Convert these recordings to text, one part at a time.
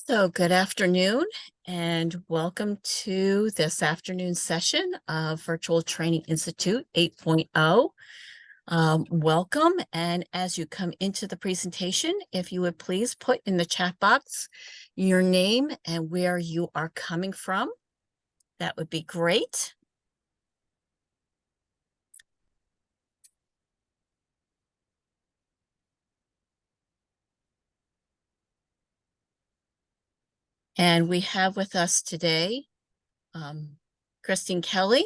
So good afternoon and welcome to this afternoon session of Virtual Training Institute 8.0. Welcome, and as you come into the presentation, if you would please put in the chat box your name and where you are coming from, that would be great. And we have with us today Christine Kelly.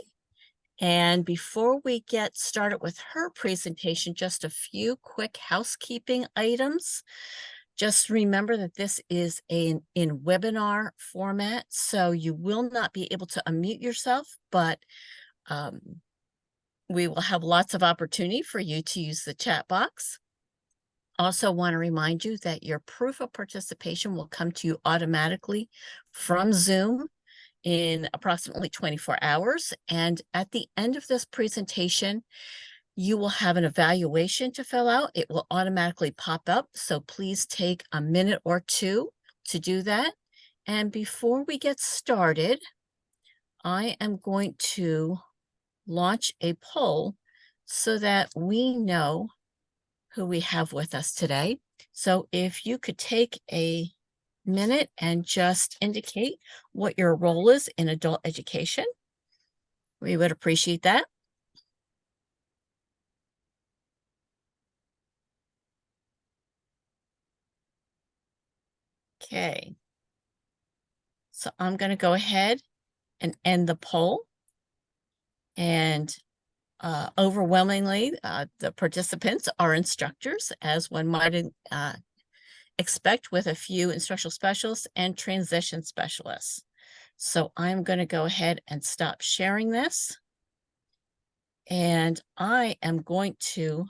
And before we get started with her presentation, just a few quick housekeeping items. Just remember that this is in webinar format, so you will not be able to unmute yourself, but we will have lots of opportunity for you to use the chat box. Also want to remind you that your proof of participation will come to you automatically from Zoom in approximately 24 hours. And at the end of this presentation, you will have an evaluation to fill out. It will automatically pop up. So please take a minute or two to do that. And before we get started, I am going to launch a poll so that we know who we have with us today. So if you could take a minute and just indicate what your role is in adult education, we would appreciate that. Okay. So I'm going to go ahead and end the poll. And overwhelmingly, the participants are instructors, as one might expect, with a few instructional specialists and transition specialists. So I'm going to go ahead and stop sharing this. And I am going to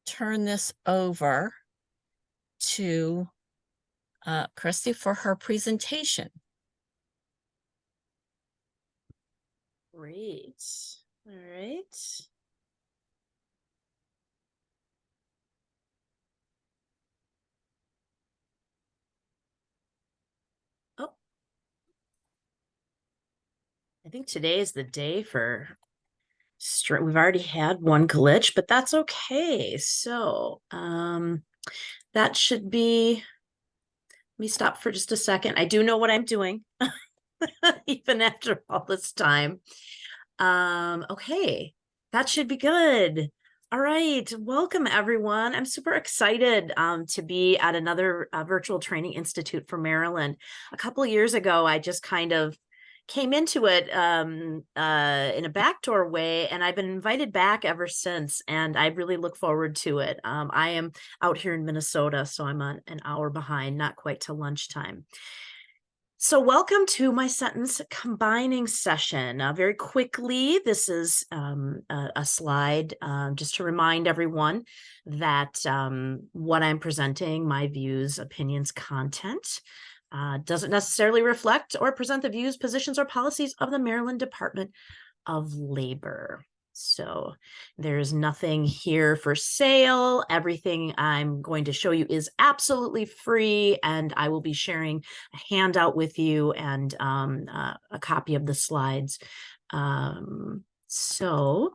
turn this over to Christy for her presentation. Great. All right. Oh, I think today is the day for we've already had one glitch, but that's okay. So that should be, let me stop for just a second. I do know what I'm doing, even after all this time. Okay, that should be good. All right, welcome everyone. I'm super excited to be at another Virtual Training Institute for Maryland. A couple of years ago, I just kind of came into it in a backdoor way, and I've been invited back ever since, and I really look forward to it. I am out here in Minnesota, so I'm an hour behind, not quite to lunchtime. So welcome to my sentence combining session. Very quickly, this is a slide just to remind everyone that what I'm presenting, my views, opinions, content, doesn't necessarily reflect or present the views, positions, or policies of the Maryland Department of Labor. So there's nothing here for sale. Everything I'm going to show you is absolutely free, and I will be sharing a handout with you and a copy of the slides. So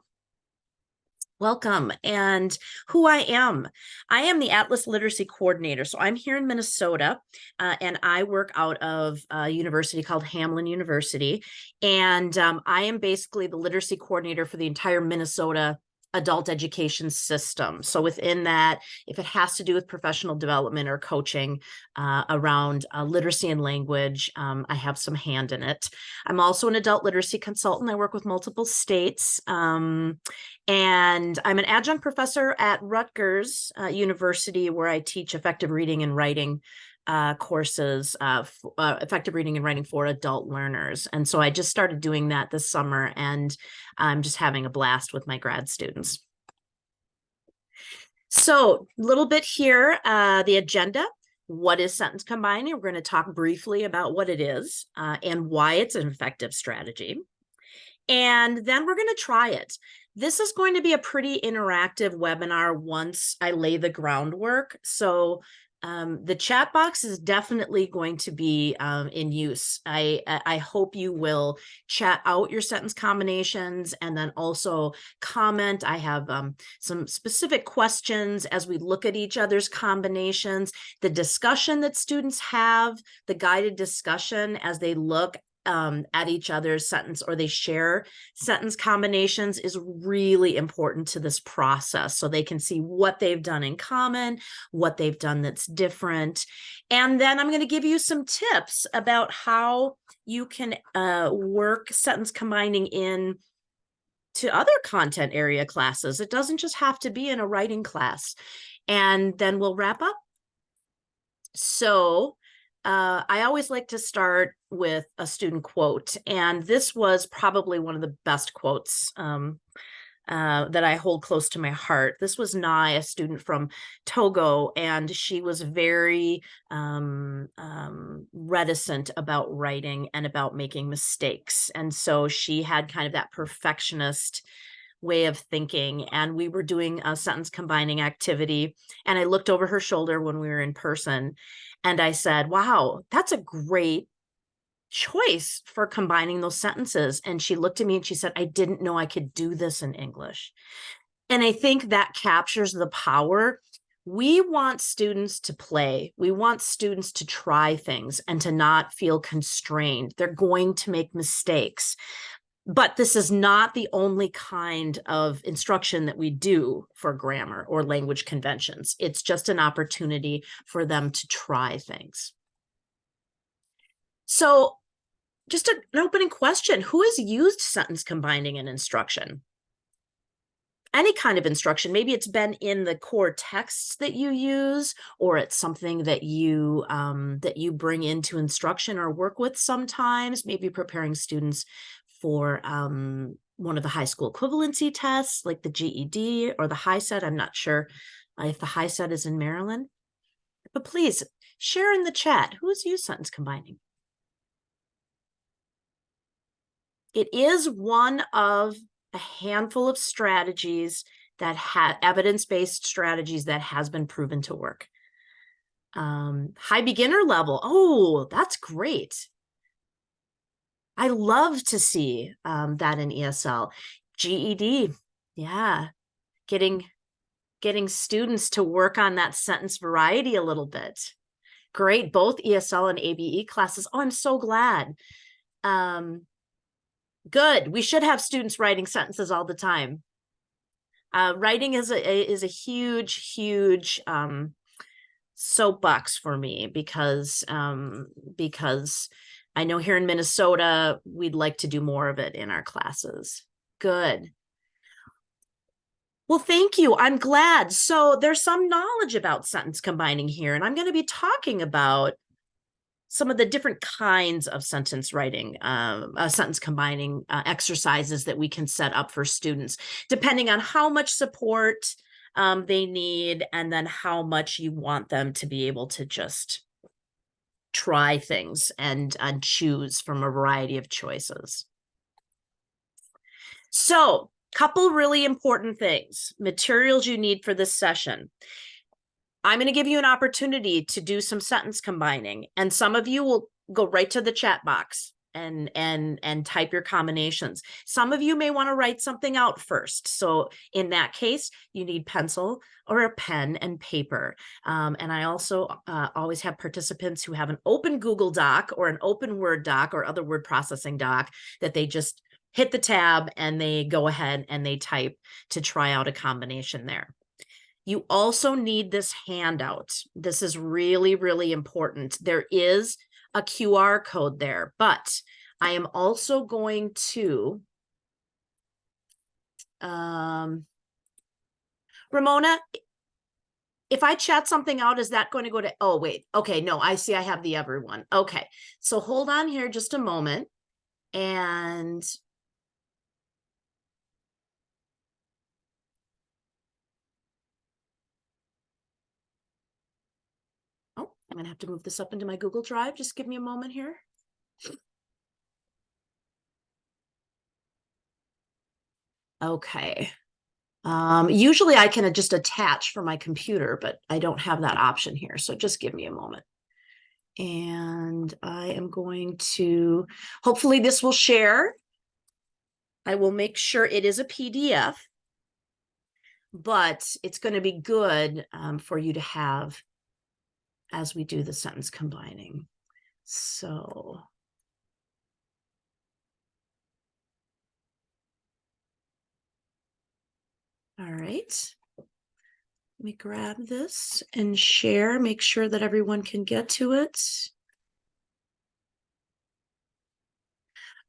welcome. And who I am the Atlas Literacy Coordinator. So I'm here in Minnesota, and I work out of a university called Hamline University. And I am basically the literacy coordinator for the entire Minnesota adult education system. So within that, if it has to do with professional development or coaching around literacy and language, I have some hand in it. I'm also an adult literacy consultant. I work with multiple states. And I'm an adjunct professor at Rutgers University, where I teach effective reading and writing courses, effective reading and writing for adult learners. And so I just started doing that this summer, and I'm just having a blast with my grad students. So a little bit here, the agenda. What is sentence combining? We're going to talk briefly about what it is and why it's an effective strategy. And then we're going to try it. This is going to be a pretty interactive webinar once I lay the groundwork. So The chat box is definitely going to be in use. I hope you will chat out your sentence combinations and then also comment. I have some specific questions as we look at each other's combinations, the discussion that students have, the guided discussion as they look at each other's sentence or they share sentence combinations is really important to this process so they can see what they've done in common, what they've done that's different. And then I'm going to give you some tips about how you can work sentence combining in to other content area classes. It doesn't just have to be in a writing class. And then we'll wrap up. So I always like to start with a student quote, and this was probably one of the best quotes that I hold close to my heart. This was Nai, a student from Togo, and she was very reticent about writing and about making mistakes. And so she had kind of that perfectionist way of thinking. And we were doing a sentence combining activity. And I looked over her shoulder when we were in person and I said, wow, that's a great choice for combining those sentences. And she looked at me and she said, I didn't know I could do this in English. And I think that captures the power. We want students to play. We want students to try things and to not feel constrained. They're going to make mistakes. But this is not the only kind of instruction that we do for grammar or language conventions. It's just an opportunity for them to try things. So just an opening question, who has used sentence combining in instruction? Any kind of instruction, maybe it's been in the core texts that you use, or it's something that you bring into instruction or work with sometimes, maybe preparing students for one of the high school equivalency tests like the GED or the HiSET. I'm not sure if the HiSET is in Maryland, but please share in the chat who's used sentence combining. It is one of a handful of strategies that have evidence-based strategies that has been proven to work. High beginner level. Oh, that's great. I love to see that in ESL. GED, yeah, getting students to work on that sentence variety a little bit. Great, both ESL and ABE classes. Oh, I'm so glad. Good, we should have students writing sentences all the time. Writing is a huge soapbox for me because I know here in Minnesota, we'd like to do more of it in our classes. Good. Well, thank you. I'm glad. So there's some knowledge about sentence combining here, and I'm going to be talking about some of the different kinds of sentence writing, sentence combining exercises that we can set up for students, depending on how much support they need, and then how much you want them to be able to just try things and choose from a variety of choices. So, couple really important things, materials you need for this session. I'm going to give you an opportunity to do some sentence combining, and some of you will go right to the chat box and type your combinations. Some of you may want to write something out first. So in that case, you need pencil or a pen and paper. And I also always have participants who have an open Google Doc or an open Word doc or other word processing doc that they just hit the tab and they go ahead and they type to try out a combination there. You also need this handout. This is really, really important. There is a QR code there, but I am also going to, Ramona, if I chat something out, is that going to go to, oh, wait, okay, no, I see I have the other one. Okay, so hold on here just a moment. And oh, I'm going to have to move this up into my Google Drive. Just give me a moment here. Okay. Usually I can just attach from my computer, but I don't have that option here. So just give me a moment. And I am going to, hopefully this will share. I will make sure it is a PDF, but it's going to be good for you to have as we do the sentence combining. So. All right. Let me grab this and share, make sure that everyone can get to it.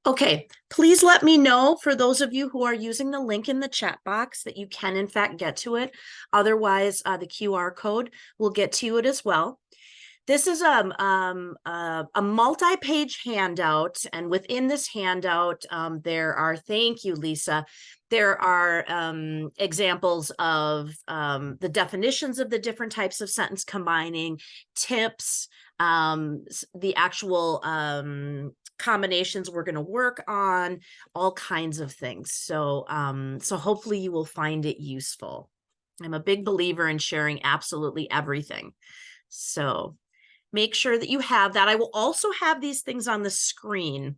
Okay, please let me know, for those of you who are using the link in the chat box, that you can in fact get to it. Otherwise, the QR code will get to it as well. This is a multi-page handout, and within this handout, there are, thank you, Lisa, there are examples of the definitions of the different types of sentence combining, tips, the actual combinations we're going to work on, all kinds of things. So, so hopefully you will find it useful. I'm a big believer in sharing absolutely everything. So make sure that you have that. I will also have these things on the screen.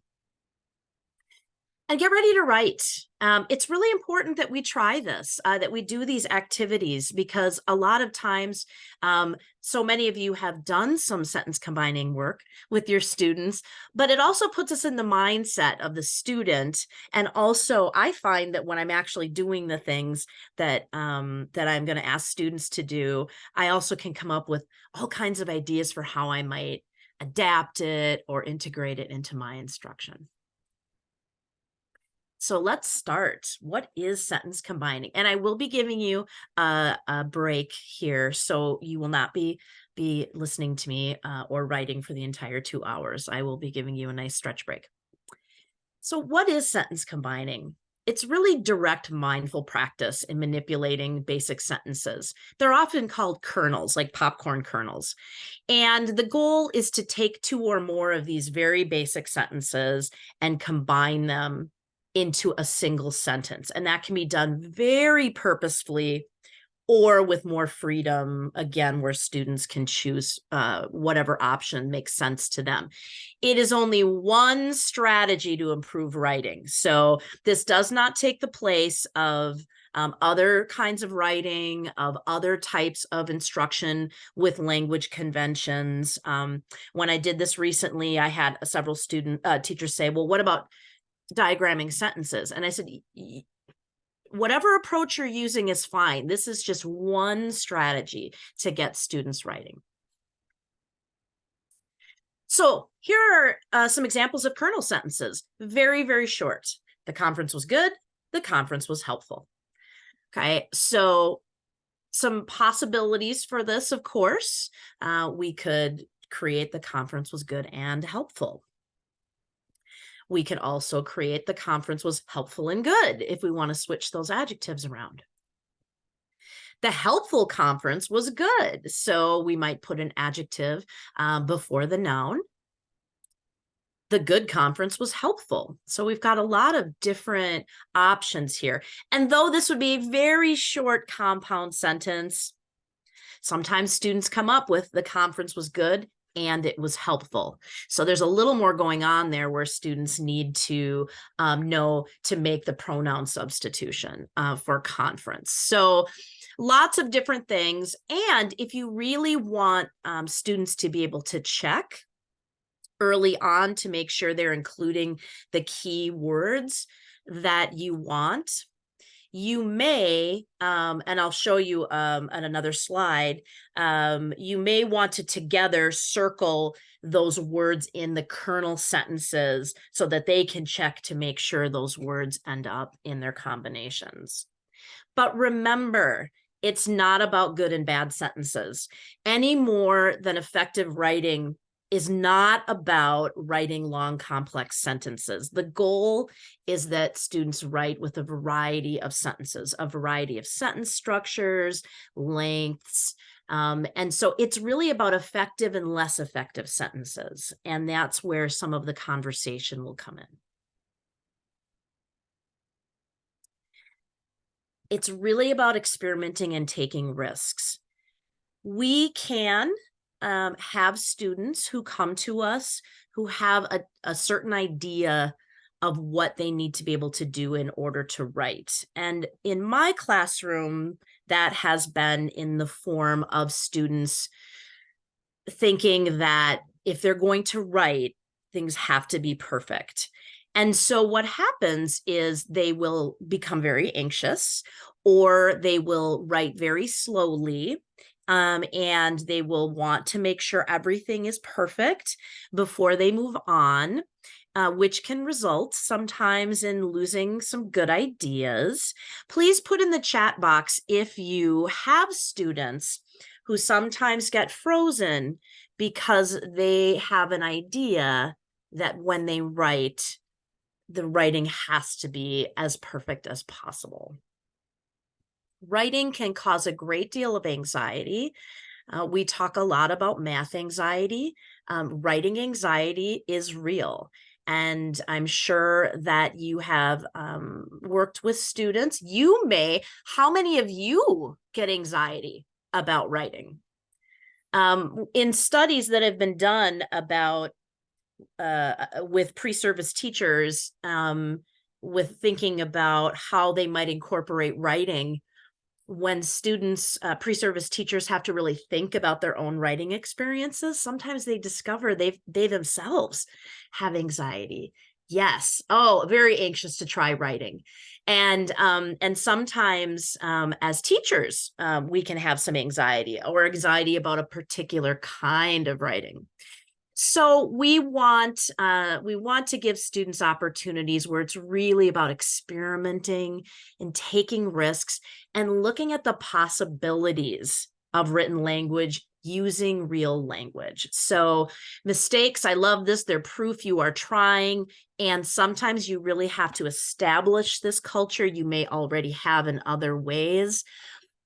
And get ready to write. It's really important that we try this, that we do these activities, because a lot of times, so many of you have done some sentence combining work with your students, but it also puts us in the mindset of the student. And also, I find that when I'm actually doing the things that, that I'm going to ask students to do, I also can come up with all kinds of ideas for how I might adapt it or integrate it into my instruction. So let's start. What is sentence combining? And I will be giving you a break here, so you will not be listening to me or writing for the entire 2 hours. I will be giving you a nice stretch break. So what is sentence combining? It's really direct, mindful practice in manipulating basic sentences. They're often called kernels, like popcorn kernels. And the goal is to take 2 or more of these very basic sentences and combine them into a single sentence. And that can be done very purposefully or with more freedom, again, where students can choose whatever option makes sense to them. It is only one strategy to improve writing. So this does not take the place of other kinds of writing, of other types of instruction with language conventions. When I did this recently, I had several teachers say, well, what about diagramming sentences? And I said, whatever approach you're using is fine. This is just one strategy to get students writing. So here are some examples of kernel sentences. Very, very short. The conference was good. The conference was helpful. Okay, so some possibilities for this, of course. We could create the conference was good and helpful. We could also create the conference was helpful and good if we want to switch those adjectives around. The helpful conference was good, so we might put an adjective before the noun. The good conference was helpful. So we've got a lot of different options here. And though this would be a very short compound sentence, sometimes students come up with the conference was good and it was helpful. So there's a little more going on there where students need to know to make the pronoun substitution for conference. So lots of different things. And if you really want students to be able to check early on to make sure they're including the key words that you want, you may, and I'll show you on another slide, you may want to together circle those words in the kernel sentences so that they can check to make sure those words end up in their combinations. But remember, it's not about good and bad sentences any more than effective writing is not about writing long, complex sentences. The goal is that students write with a variety of sentences, a variety of sentence structures, lengths. And so it's really about effective and less effective sentences. And that's where some of the conversation will come in. it's really about experimenting and taking risks. We can have students who come to us who have a certain idea of what they need to be able to do in order to write. And in my classroom, that has been in the form of students thinking that if they're going to write, things have to be perfect. And so what happens is they will become very anxious, or they will write very slowly, and they will want to make sure everything is perfect before they move on, which can result sometimes in losing some good ideas. Please put in the chat box if you have students who sometimes get frozen because they have an idea that when they write, the writing has to be as perfect as possible. Writing can cause a great deal of anxiety. We talk a lot about math anxiety. Writing anxiety is real. And I'm sure that you have worked with students. How many of you get anxiety about writing? In studies that have been done about with pre-service teachers, with thinking about how they might incorporate writing, when students, pre-service teachers have to really think about their own writing experiences, sometimes they discover they themselves have anxiety. Yes. Oh, very anxious to try writing. And sometimes as teachers, we can have some anxiety about a particular kind of writing. So we want to give students opportunities where it's really about experimenting and taking risks and looking at the possibilities of written language using real language. So mistakes, I love this. They're proof you are trying. And sometimes you really have to establish this culture you may already have in other ways,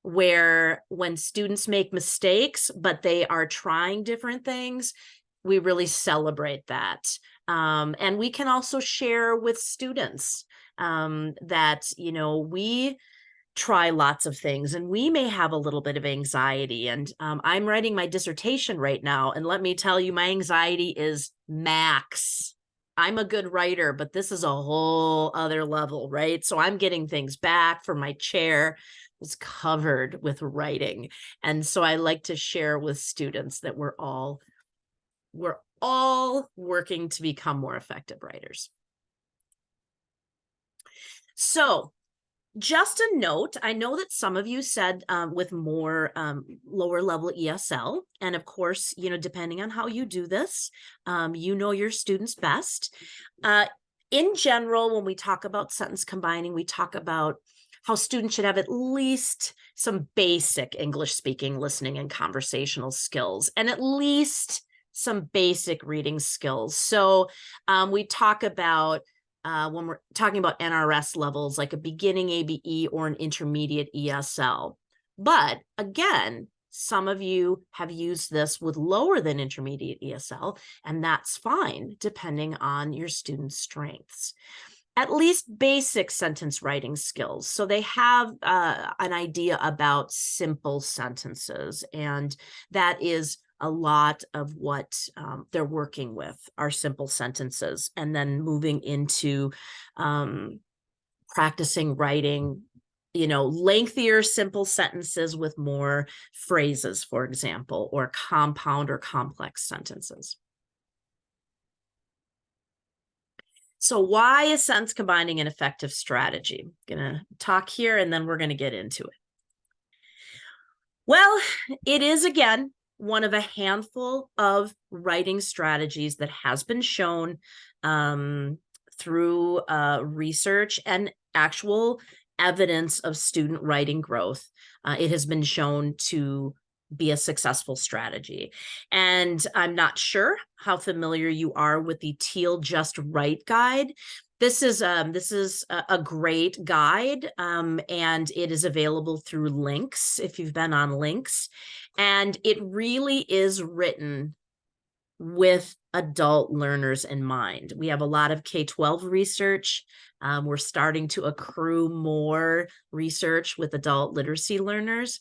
where when students make mistakes, but they are trying different things, we really celebrate that. And we can also share with students that, we try lots of things and we may have a little bit of anxiety. And I'm writing my dissertation right now. And let me tell you, my anxiety is max. I'm a good writer, but this is a whole other level, right? So I'm getting things back from my chair. It's covered with writing. And so I like to share with students that we're all working to become more effective writers. So just a note, I know that some of you said with more lower level ESL, and of course, depending on how you do this, your students best. In general, when we talk about sentence combining, we talk about how students should have at least some basic English speaking, listening, and conversational skills, and at least some basic reading skills. So we talk about when we're talking about NRS levels, like a beginning ABE or an intermediate ESL. But again, some of you have used this with lower than intermediate ESL, and that's fine, depending on your students' strengths. At least basic sentence writing skills. So they have an idea about simple sentences, and that is a lot of what they're working with are simple sentences, and then moving into practicing writing, lengthier simple sentences with more phrases, for example, or compound or complex sentences. So why is sentence combining an effective strategy? I'm going to talk here and then we're going to get into it. Well, it is, again, one of a handful of writing strategies that has been shown through research and actual evidence of student writing growth. It has been shown to be a successful strategy. And I'm not sure how familiar you are with the Teal Just Write guide. This is a great guide, and it is available through Links if you've been on Links. And it really is written with adult learners in mind. We have a lot of K-12 research. We're starting to accrue more research with adult literacy learners.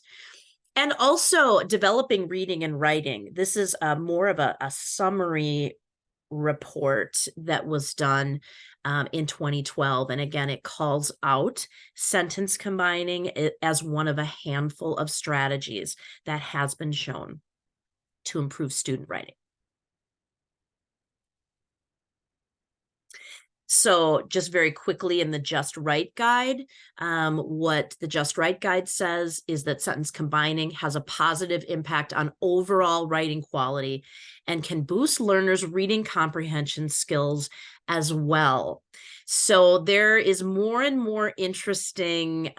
And also developing reading and writing. This is more of a summary report that was done in 2012. And again, it calls out sentence combining as one of a handful of strategies that has been shown to improve student writing. So just very quickly in the Just Right guide, what the Just Right guide says is that sentence combining has a positive impact on overall writing quality and can boost learners' reading comprehension skills as well. So there is more and more interesting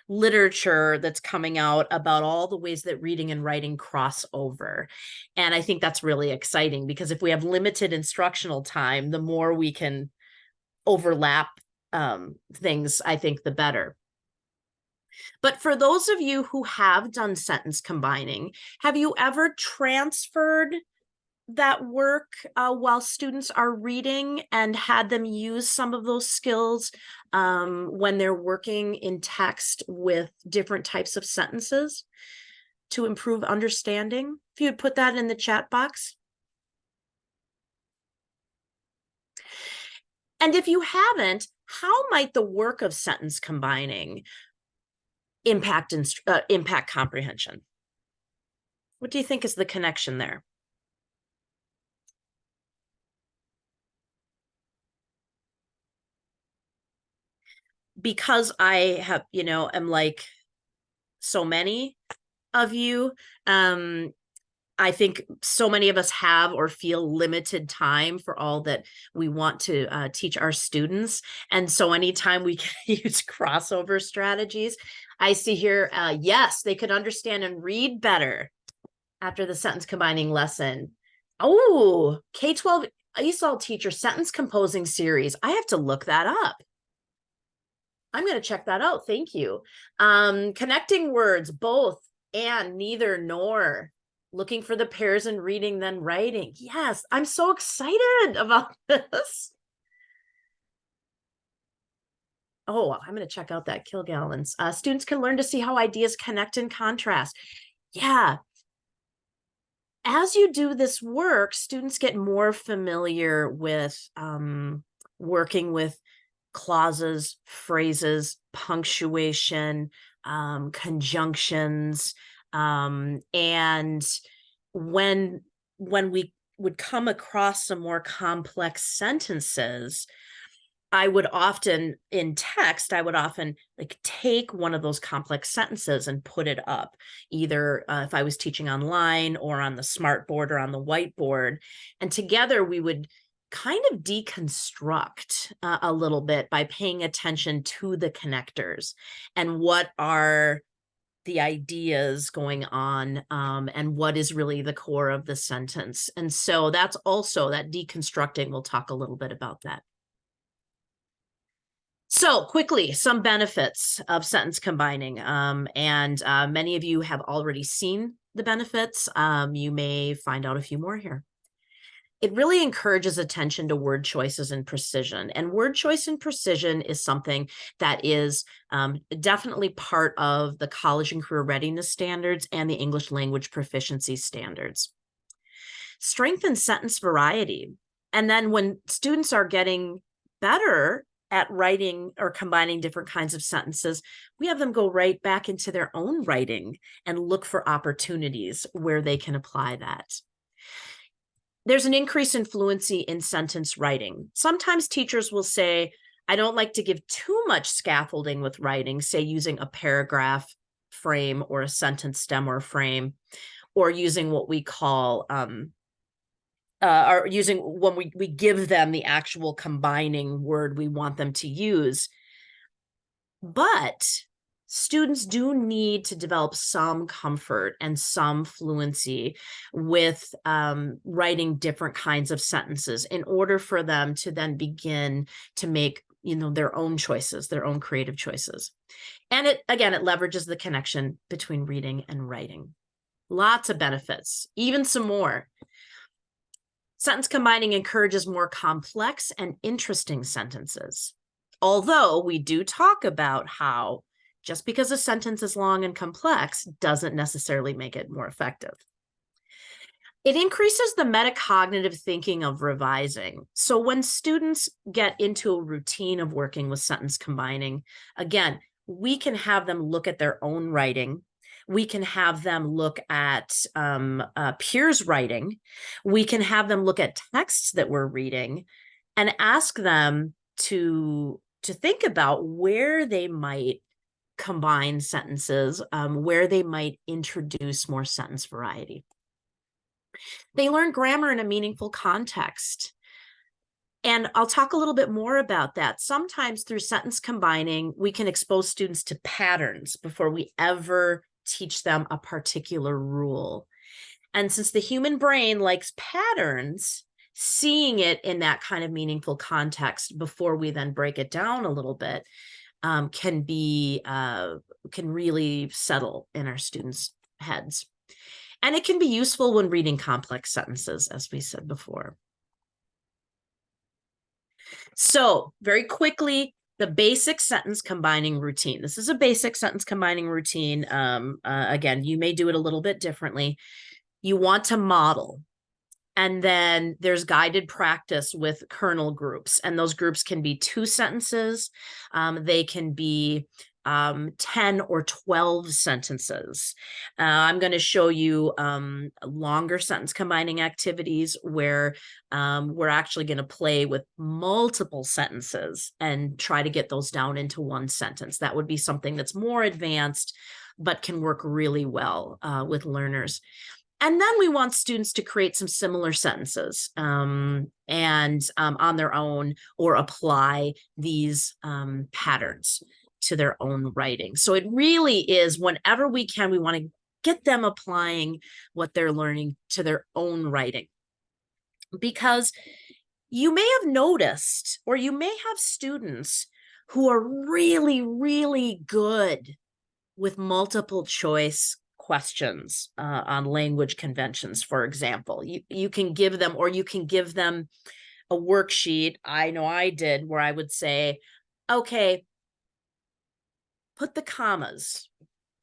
literature that's coming out about all the ways that reading and writing cross over. And I think that's really exciting because if we have limited instructional time, the more we can overlap things, I think the better. But for those of you who have done sentence combining, have you ever transferred that work while students are reading and had them use some of those skills when they're working in text with different types of sentences to improve understanding? If you'd put that in the chat box. And if you haven't, how might the work of sentence combining impact comprehension? What do you think is the connection there? Because I have, am like so many of you, I think so many of us have or feel limited time for all that we want to teach our students. And so anytime we can use crossover strategies, I see here, yes, they could understand and read better after the sentence combining lesson. Oh, K-12 ESOL teacher sentence composing series. I have to look that up. I'm going to check that out. Thank you. Connecting words, both and, neither, nor. Looking for the pairs and reading, then writing. Yes, I'm so excited about this. Oh, I'm going to check out that Kilgallen's. Students can learn to see how ideas connect and contrast. Yeah. As you do this work, students get more familiar with working with clauses, phrases, punctuation, conjunctions, and when we would come across some more complex sentences, I would often in text, like take one of those complex sentences and put it up, either if I was teaching online or on the smartboard or on the whiteboard. And together we would kind of deconstruct a little bit by paying attention to the connectors and what are the ideas going on and what is really the core of the sentence. And so that's also that deconstructing. We'll talk a little bit about that. So quickly, some benefits of sentence combining. And many of you have already seen the benefits. You may find out a few more here. It really encourages attention to word choices and precision. And word choice and precision is something that is definitely part of the college and career readiness standards and the English language proficiency standards. Strengthen sentence variety. And then when students are getting better at writing or combining different kinds of sentences, we have them go right back into their own writing and look for opportunities where they can apply that. There's an increase in fluency in sentence writing. Sometimes teachers will say, I don't like to give too much scaffolding with writing, say using a paragraph frame or a sentence stem or frame, or using what we call, or using when we give them the actual combining word we want them to use. But students do need to develop some comfort and some fluency with writing different kinds of sentences in order for them to then begin to make their own choices, their own creative choices. And it leverages the connection between reading and writing. Lots of benefits, even some more. Sentence combining encourages more complex and interesting sentences. Although we do talk about how just because a sentence is long and complex doesn't necessarily make it more effective. It increases the metacognitive thinking of revising. So when students get into a routine of working with sentence combining, again, we can have them look at their own writing. We can have them look at peers' writing. We can have them look at texts that we're reading and ask them to think about where they might combine sentences, where they might introduce more sentence variety. They learn grammar in a meaningful context. And I'll talk a little bit more about that. Sometimes through sentence combining, we can expose students to patterns before we ever teach them a particular rule. And since the human brain likes patterns, seeing it in that kind of meaningful context before we then break it down a little bit can really settle in our students' heads. And it can be useful when reading complex sentences, as we said before. So very quickly, the basic sentence combining routine. This is a basic sentence combining routine. Again, you may do it a little bit differently. You want to model. And then there's guided practice with kernel groups. And those groups can be 2 sentences. They can be 10 or 12 sentences. I'm going to show you longer sentence combining activities where we're actually going to play with multiple sentences and try to get those down into 1 sentence. That would be something that's more advanced, but can work really well with learners. And then we want students to create some similar sentences and on their own, or apply these patterns to their own writing. So it really is, whenever we can, we want to get them applying what they're learning to their own writing. Because you may have noticed, or you may have students who are really, really good with multiple choice questions on language conventions, for example. You can give them, or you can give them a worksheet. I know I did, where I would say, okay, put the commas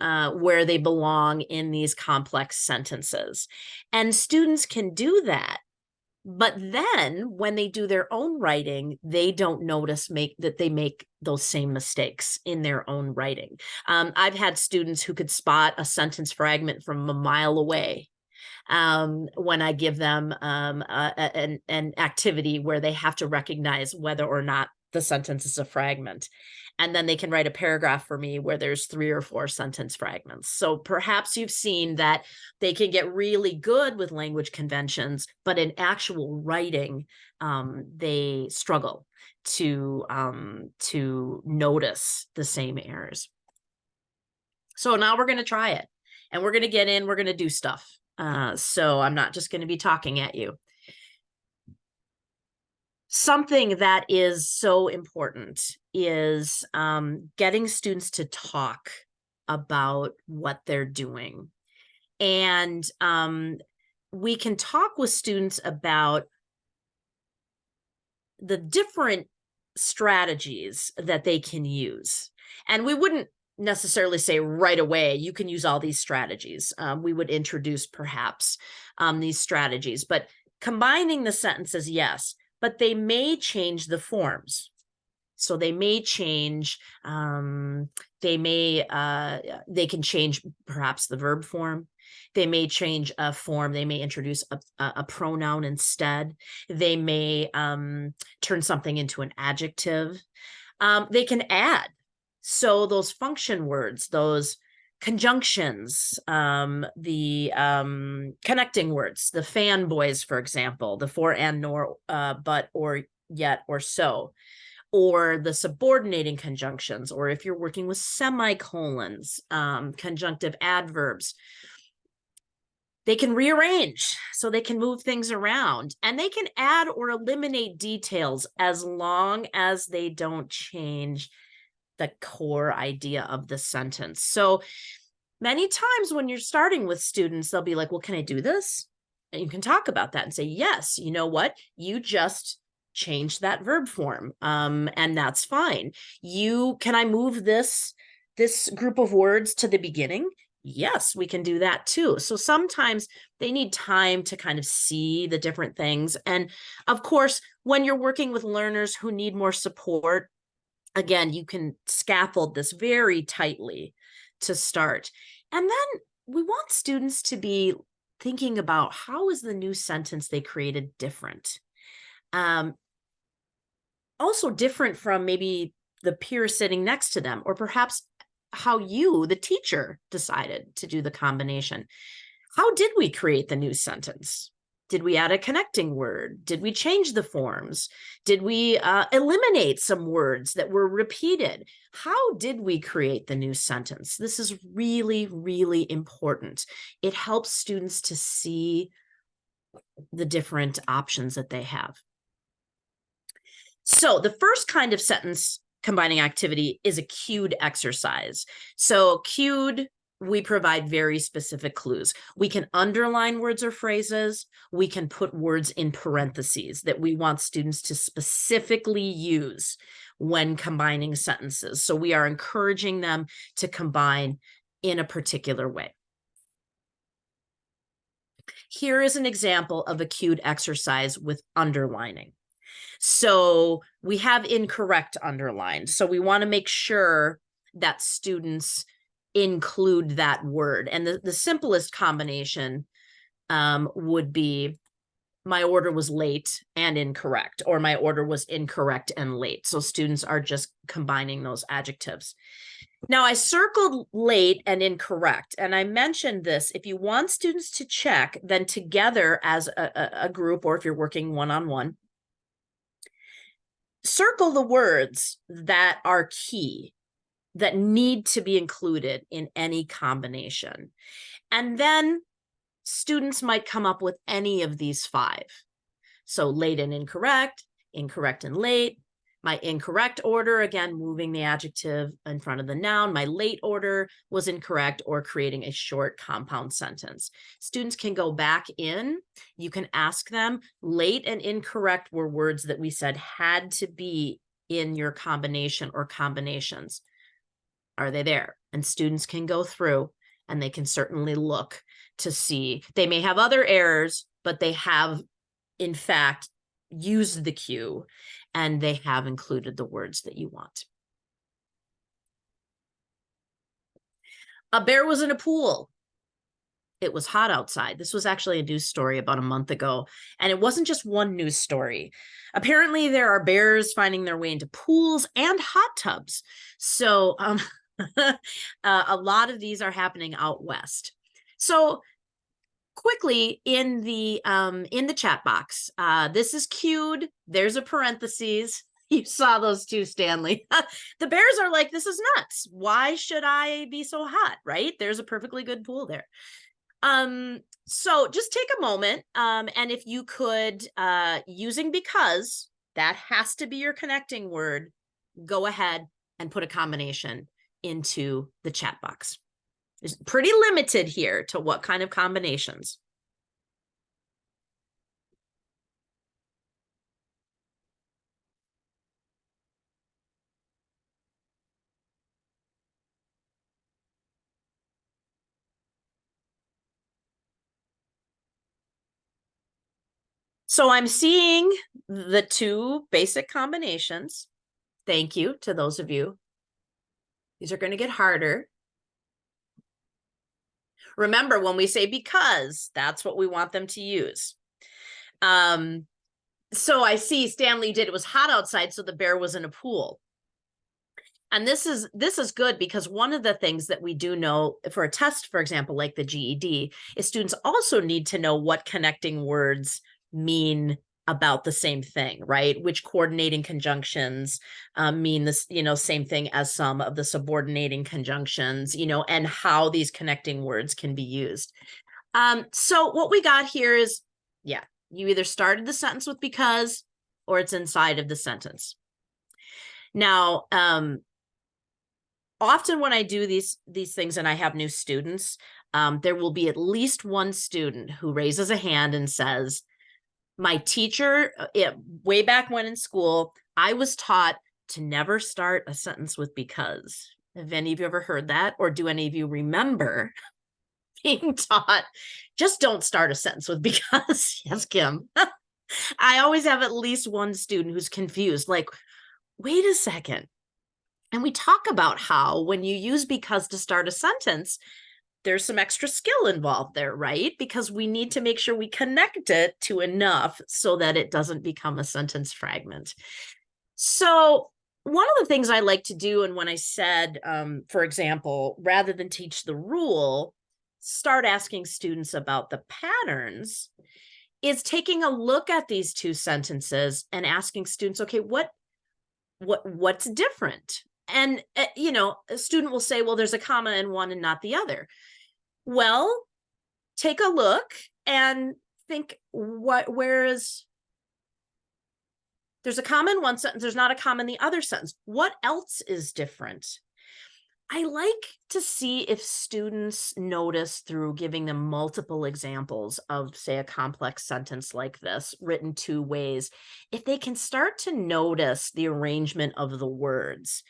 where they belong in these complex sentences. And students can do that. But then when they do their own writing, they don't notice that they make those same mistakes in their own writing. I've had students who could spot a sentence fragment from a mile away when I give them an activity where they have to recognize whether or not the sentence is a fragment. And then they can write a paragraph for me where there's 3 or 4 sentence fragments. So perhaps you've seen that they can get really good with language conventions, but in actual writing, they struggle to notice the same errors. So now we're going to try it, and we're going to get in, we're going to do stuff. So I'm not just going to be talking at you. Something that is so important is getting students to talk about what they're doing. And we can talk with students about the different strategies that they can use. And we wouldn't necessarily say right away, you can use all these strategies. We would introduce perhaps these strategies, but combining the sentences, yes. But they may change the forms. So they may change, they can change perhaps the verb form. They may change a form. They may introduce a pronoun instead. They may turn something into an adjective. They can add. So those function words, those conjunctions, the connecting words, the fanboys, for example, the for and nor, but, or yet, or so, or the subordinating conjunctions, or if you're working with semicolons, conjunctive adverbs. They can rearrange, so they can move things around, and they can add or eliminate details as long as they don't change the core idea of the sentence. So many times when you're starting with students, they'll be like, well, can I do this? And you can talk about that and say, yes, you know what? You just changed that verb form. And that's fine. Can I move this group of words to the beginning? Yes, we can do that too. So sometimes they need time to kind of see the different things. And of course, when you're working with learners who need more support, again, you can scaffold this very tightly to start. And then we want students to be thinking about, how is the new sentence they created different? Also different from maybe the peer sitting next to them, or perhaps how you, the teacher, decided to do the combination. How did we create the new sentence? Did we add a connecting word? Did we change the forms? Did we eliminate some words that were repeated? How did we create the new sentence? This is really, really important. It helps students to see the different options that they have. So the first kind of sentence combining activity is a cued exercise. So cued, we provide very specific clues. We can underline words or phrases. We can put words in parentheses that we want students to specifically use when combining sentences. So we are encouraging them to combine in a particular way. Here is an example of a cued exercise with underlining. So we have incorrect underlined. So we want to make sure that students include that word. And the simplest combination would be, my order was late and incorrect, or my order was incorrect and late. So students are just combining those adjectives. Now I circled late and incorrect, and I mentioned this. If you want students to check, then together as a group, or if you're working one-on-one, circle the words that are key, that need to be included in any combination. And then students might come up with any of these 5. So late and incorrect, incorrect and late. My incorrect order, again, moving the adjective in front of the noun. My late order was incorrect, or creating a short compound sentence. Students can go back in. You can ask them, late and incorrect were words that we said had to be in your combination or combinations. Are they there? And students can go through, and they can certainly look to see. They may have other errors, but they have, in fact, used the cue, and they have included the words that you want. A bear was in a pool. It was hot outside. This was actually a news story about a month ago, and it wasn't just one news story. Apparently, there are bears finding their way into pools and hot tubs. So a lot of these are happening out west. So quickly in the chat box, this is cued. There's a parentheses. You saw those too, Stanley. The bears are like, this is nuts. Why should I be so hot, right? There's a perfectly good pool there. So just take a moment, and if you could, using because, that has to be your connecting word, go ahead and put a combination into the chat box. It's pretty limited here to what kind of combinations. So I'm seeing the 2 basic combinations. Thank you to those of you. These are going to get harder. Remember, when we say because, that's what we want them to use. So I see Stanley did, it was hot outside, so the bear was in a pool. And this is good, because one of the things that we do know for a test, for example, like the GED, is students also need to know what connecting words mean about the same thing, right? Which coordinating conjunctions mean this, same thing as some of the subordinating conjunctions, and how these connecting words can be used. So what we got here is, you either started the sentence with because, or it's inside of the sentence. Now, often when I do these things and I have new students, there will be at least one student who raises a hand and says, my teacher, way back when in school, I was taught to never start a sentence with because. Have any of you ever heard that? Or do any of you remember being taught, just don't start a sentence with because? Yes, Kim. I always have at least one student who's confused, like, wait a second. And we talk about how when you use because to start a sentence, there's some extra skill involved there, right? Because we need to make sure we connect it to enough so that it doesn't become a sentence fragment. So one of the things I like to do, and when I said, for example, rather than teach the rule, start asking students about the patterns, is taking a look at these two sentences and asking students, okay, what's different? And a student will say, well, there's a comma in one and not the other. Well, take a look and think, whereas there's a comma in one sentence, there's not a comma in the other sentence. What else is different? I like to see if students notice through giving them multiple examples of, say, a complex sentence like this, written two ways, if they can start to notice the arrangement of the words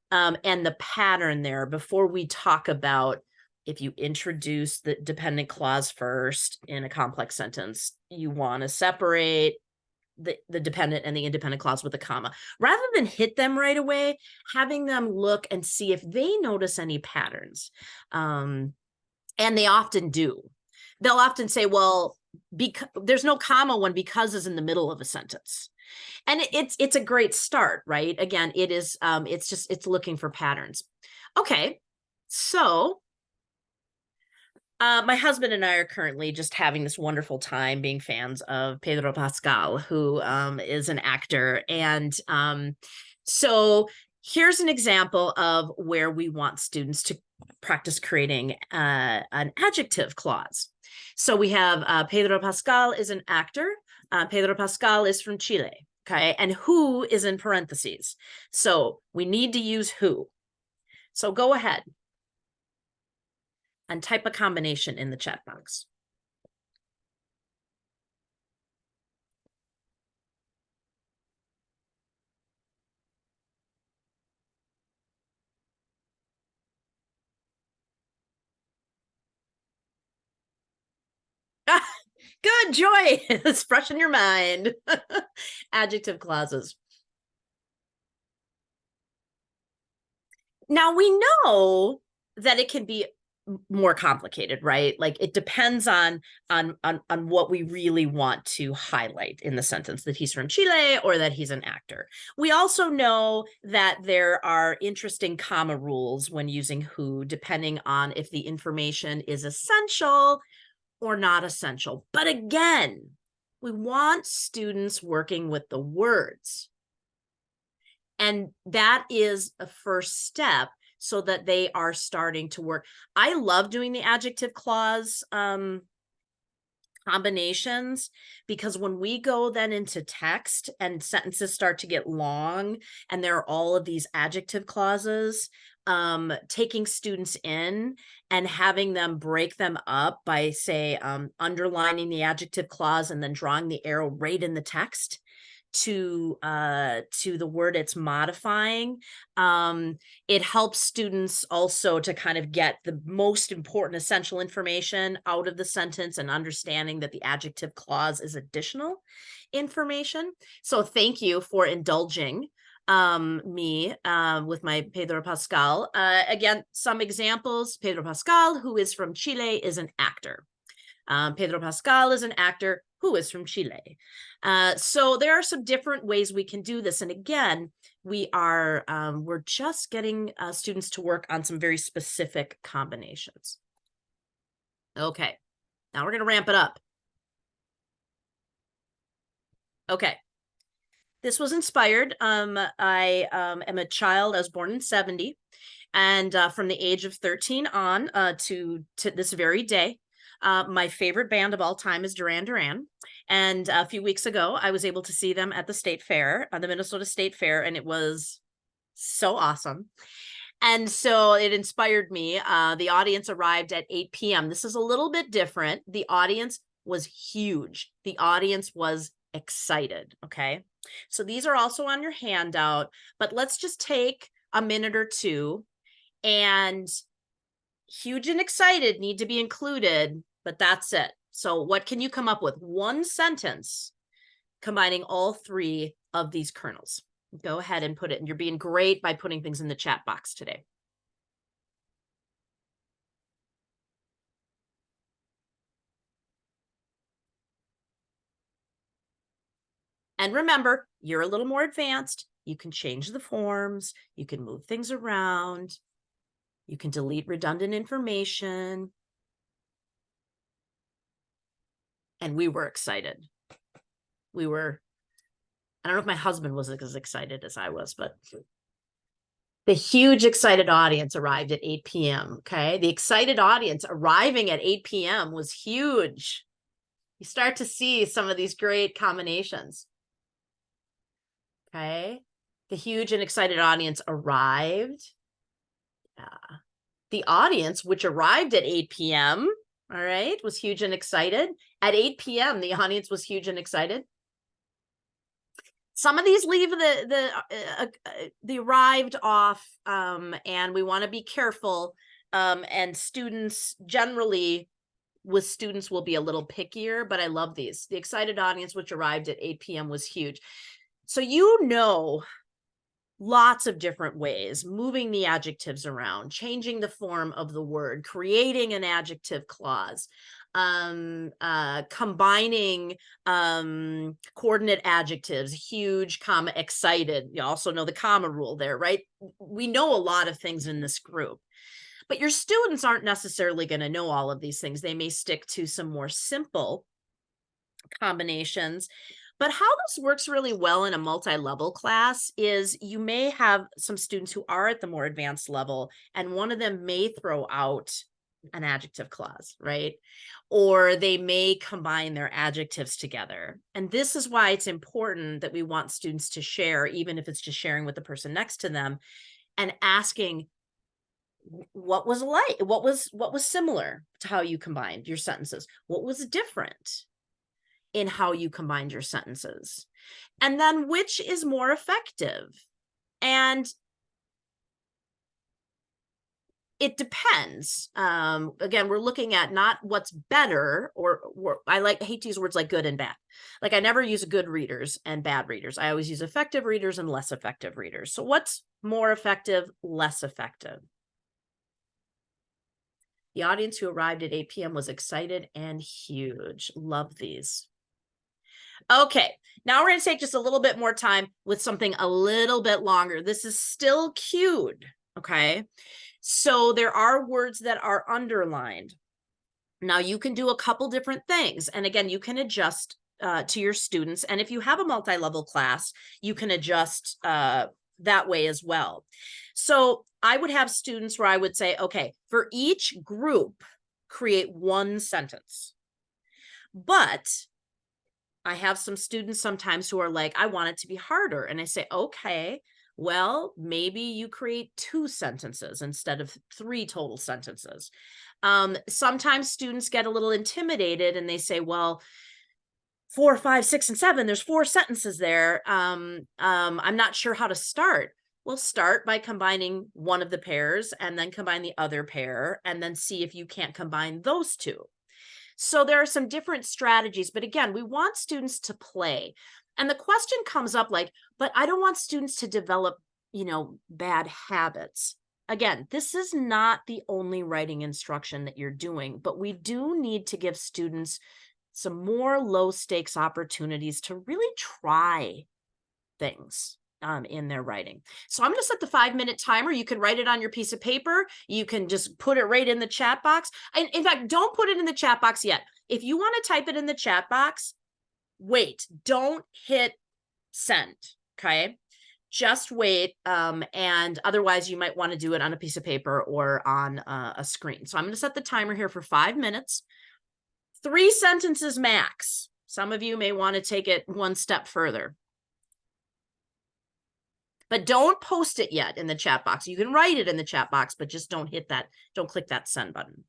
and the pattern there before we talk about if you introduce the dependent clause first in a complex sentence, you want to separate the dependent and the independent clause with a comma. Rather than hit them right away, having them look and see if they notice any patterns. And they often do. They'll often say, well, there's no comma when because is in the middle of a sentence. And it's a great start, right? Again, it is, it's looking for patterns. Okay, so my husband and I are currently just having this wonderful time being fans of Pedro Pascal, who is an actor. And so here's an example of where we want students to practice creating an adjective clause. So we have Pedro Pascal is an actor. Pedro Pascal is from Chile. Okay, and who is in parentheses. So we need to use who. So go ahead and type a combination in the chat box. Good, Joy. It's fresh in your mind. Adjective clauses. Now we know that it can be more complicated, right? Like it depends on what we really want to highlight in the sentence, that he's from Chile or that he's an actor. We also know that there are interesting comma rules when using who, depending on if the information is essential or not essential. But again, we want students working with the words. And that is a first step so that they are starting to work. I love doing the adjective clause combinations, because when we go then into text and sentences start to get long and there are all of these adjective clauses, taking students in and having them break them up by, say, underlining the adjective clause and then drawing the arrow right in the text to the word it's modifying. It helps students also to kind of get the most important essential information out of the sentence and understanding that the adjective clause is additional information. So thank you for indulging me with my Pedro Pascal. Again, some examples. Pedro Pascal, who is from Chile, is an actor. Pedro Pascal is an actor who is from Chile. So there are some different ways we can do this. And again, we're just getting students to work on some very specific combinations. Okay, now we're going to ramp it up. Okay. This was inspired. I am a child. I was born in 70. And from the age of 13 on to this very day, my favorite band of all time is Duran Duran. And a few weeks ago, I was able to see them at the State Fair, the Minnesota State Fair, and it was so awesome. And so it inspired me. The audience arrived at 8 p.m. This is a little bit different. The audience was huge. The audience was excited. Okay. So these are also on your handout, but let's just take a minute or two. And huge and excited need to be included, but that's it. So what can you come up with? One sentence combining all three of these kernels. Go ahead and put it. And you're being great by putting things in the chat box today. And remember, you're a little more advanced. You can change the forms. You can move things around. You can delete redundant information. And we were excited. I don't know if my husband was as excited as I was, but the huge excited audience arrived at 8 p.m. Okay. The excited audience arriving at 8 p.m. was huge. You start to see some of these great combinations. Okay. The huge and excited audience arrived. The audience, which arrived at 8 p.m., all right, was huge and excited. At 8 p.m., the audience was huge and excited. Some of these leave the arrived off, and we want to be careful. And students generally, with students, will be a little pickier, but I love these. The excited audience, which arrived at 8 p.m., was huge. So lots of different ways, moving the adjectives around, changing the form of the word, creating an adjective clause, combining coordinate adjectives, huge, comma, excited. You also know the comma rule there, right? We know a lot of things in this group, but your students aren't necessarily going to know all of these things. They may stick to some more simple combinations. But how this works really well in a multi-level class is you may have some students who are at the more advanced level, and one of them may throw out an adjective clause, right? Or they may combine their adjectives together. And this is why it's important that we want students to share, even if it's just sharing with the person next to them, and asking what was similar to how you combined your sentences? What was different in how you combined your sentences? And then which is more effective? And it depends. Again, we're looking at not what's better, or I hate to use words like good and bad. Like, I never use good readers and bad readers. I always use effective readers and less effective readers. So what's more effective, less effective? The audience who arrived at 8 p.m. was excited and huge. Love these. Okay, now we're going to take just a little bit more time with something a little bit longer. This is still cued, okay? So there are words that are underlined. Now you can do a couple different things. And again, you can adjust to your students. And if you have a multi-level class, you can adjust that way as well. So I would have students where I would say, okay, for each group, create one sentence. But I have some students sometimes who are like, I want it to be harder. And I say, okay, well, maybe you create 2 sentences instead of 3 total sentences. Sometimes students get a little intimidated and they say, well, 4, 5, 6, and 7, there's 4 sentences there. I'm not sure how to start. Well, start by combining one of the pairs and then combine the other pair and then see if you can't combine those 2. So there are some different strategies, but again, we want students to play. And the question comes up like, but I don't want students to develop, bad habits. Again, this is not the only writing instruction that you're doing, but we do need to give students some more low stakes opportunities to really try things in their writing. So I'm going to set the 5-minute timer. You can write it on your piece of paper. You can just put it right in the chat box. And in fact, don't put it in the chat box yet. If you want to type it in the chat box, wait, don't hit send. Okay. Just wait. And otherwise you might want to do it on a piece of paper or on a screen. So I'm going to set the timer here for 5 minutes, 3 sentences max. Some of you may want to take it one step further. But don't post it yet in the chat box. You can write it in the chat box, but just don't hit that, don't click that send button.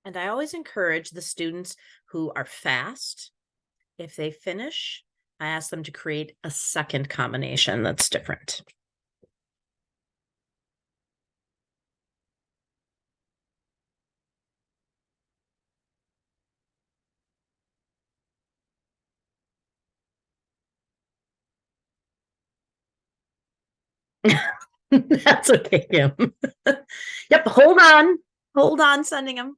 And I always encourage the students who are fast, if they finish, I ask them to create a second combination that's different. That's okay, Kim. Yep, hold on. Hold on, sending them.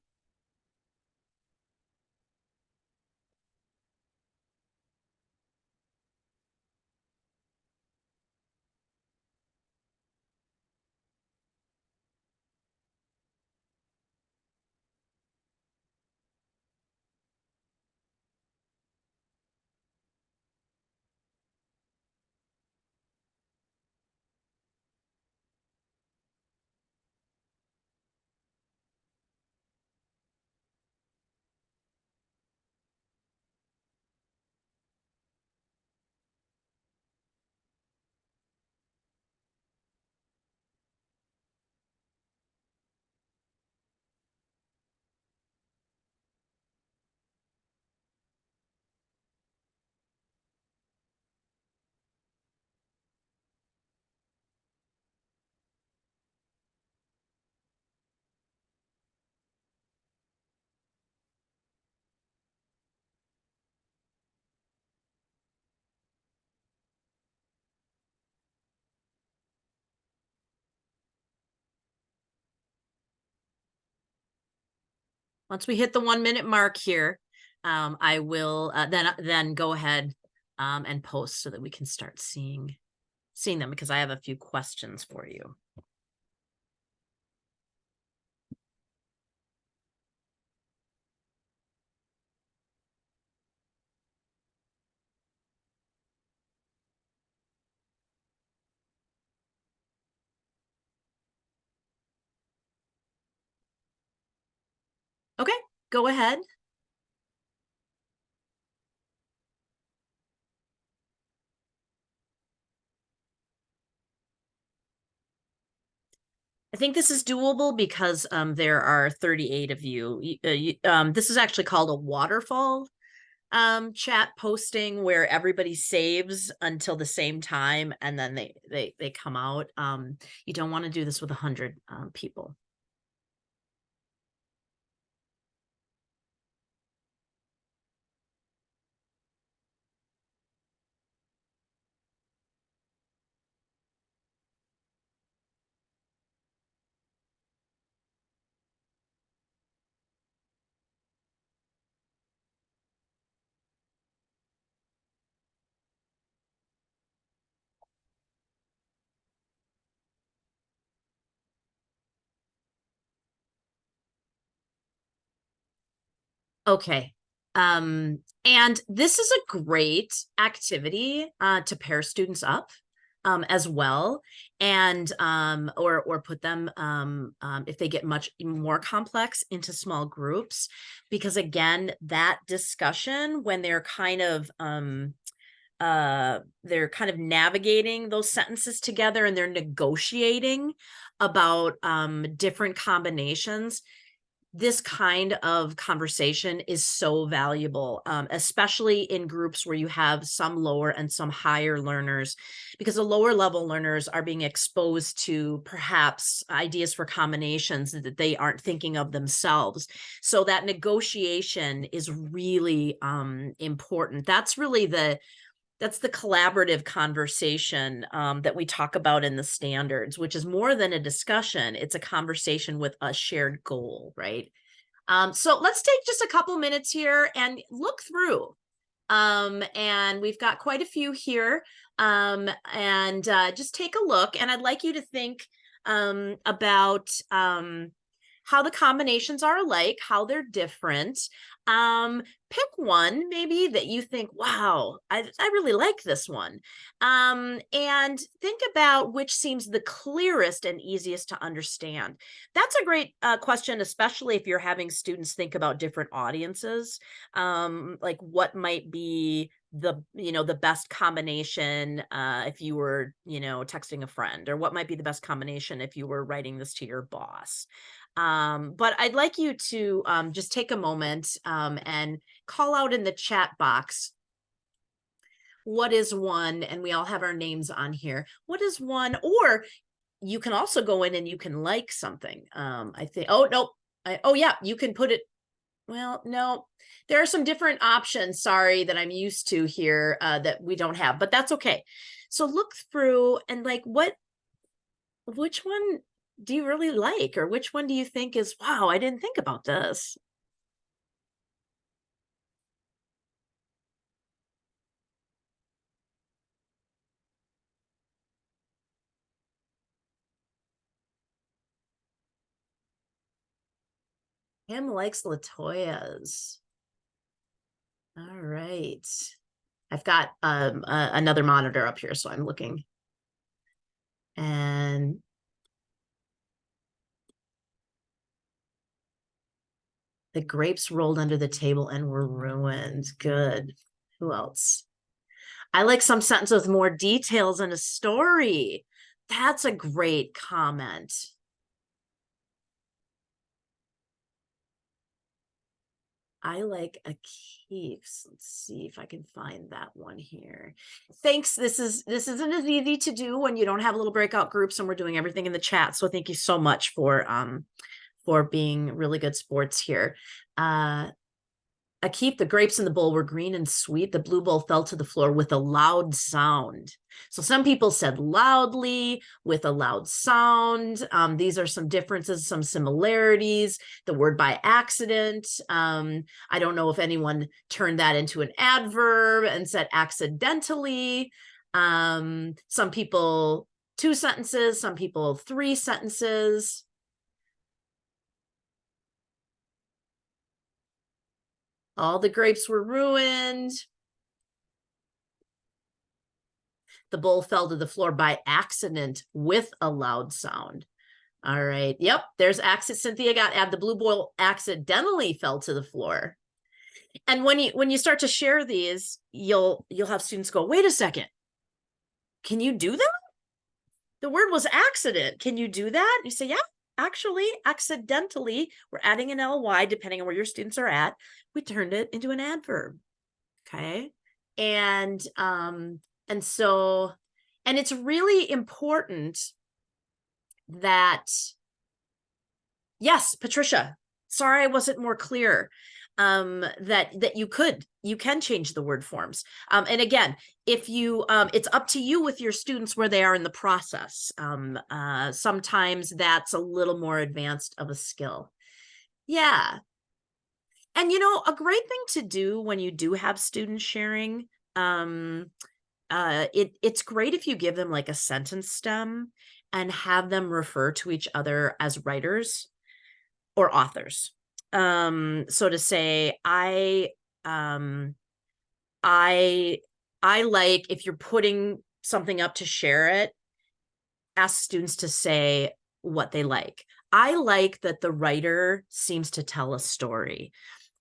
Once we hit the 1 minute mark here, I will then go ahead and post so that we can start seeing them, because I have a few questions for you. Okay, go ahead. I think this is doable because there are 38 of you. This is actually called a waterfall chat posting, where everybody saves until the same time and then they come out. You don't want to do this with 100 people. Okay. And this is a great activity to pair students up as well, and or put them if they get much more complex into small groups, because again, that discussion when they're kind of navigating those sentences together and they're negotiating about different combinations, this kind of conversation is so valuable, especially in groups where you have some lower and some higher learners, because the lower level learners are being exposed to perhaps ideas for combinations that they aren't thinking of themselves. So that negotiation is really important. That's the collaborative conversation that we talk about in the standards, which is more than a discussion. It's a conversation with a shared goal, right? So let's take just a couple minutes here and look through. And we've got quite a few here. And just take a look. And I'd like you to think about how the combinations are alike, how they're different. Pick one maybe that you think, wow, I really like this one. And think about which seems the clearest and easiest to understand. That's a great question, especially if you're having students think about different audiences. Like what might be the best combination if you were texting a friend, or what might be the best combination if you were writing this to your boss. But I'd like you to just take a moment and call out in the chat box, what is one, and we all have our names on here. What is one? Or you can also go in and you can like something. I think, oh, no. Oh, yeah, you can put it. Well, no, there are some different options, sorry, that I'm used to here that we don't have, but that's okay. So look through and like, which one do you really like? Or which one do you think is, wow, I didn't think about this? Him likes Latoya's. All right. I've got another monitor up here, so I'm looking. And the grapes rolled under the table and were ruined. Good. Who else? I like some sentence with more details and a story. That's a great comment. I like a keeps. Let's see if I can find that one here. Thanks. This isn't as easy to do when you don't have little breakout groups and we're doing everything in the chat. So thank you so much for being really good sports here. A keep, the grapes in the bowl were green and sweet. The blue bowl fell to the floor with a loud sound. So some people said loudly, with a loud sound. These are some differences, some similarities. The word by accident. I don't know if anyone turned that into an adverb and said accidentally. Some people 2 sentences, some people 3 sentences. All the grapes were ruined. The bowl fell to the floor by accident with a loud sound. All right. Yep. There's accident. Cynthia got the blue bowl accidentally fell to the floor. And when you start to share these, you'll have students go, wait a second. Can you do that? The word was accident. Can you do that? And you say, yeah, actually, accidentally, we're adding an ly depending on where your students are at. We turned it into an adverb. Okay. And so, and it's really important that, yes, Patricia, sorry I wasn't more clear, that you can change the word forms. And again, if you, it's up to you with your students where they are in the process. Sometimes that's a little more advanced of a skill. Yeah. And a great thing to do when you do have students sharing, it's great if you give them like a sentence stem and have them refer to each other as writers or authors. So to say, um, I, I like if you're putting something up to share it, ask students to say what they like. I like that the writer seems to tell a story.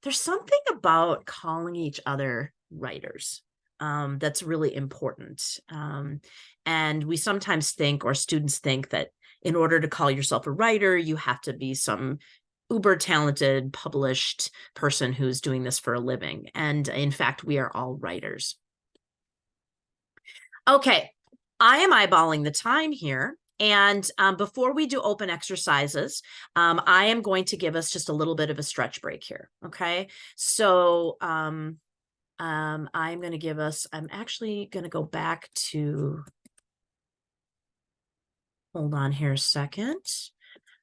There's something about calling each other writers that's really important. And we sometimes think, or students think, that in order to call yourself a writer, you have to be some uber talented, published person who's doing this for a living. And in fact, we are all writers. Okay, I am eyeballing the time here. And before we do open exercises, I am going to give us just a little bit of a stretch break here. Okay, so I'm going to give us, I'm actually going to go back to, hold on here a second.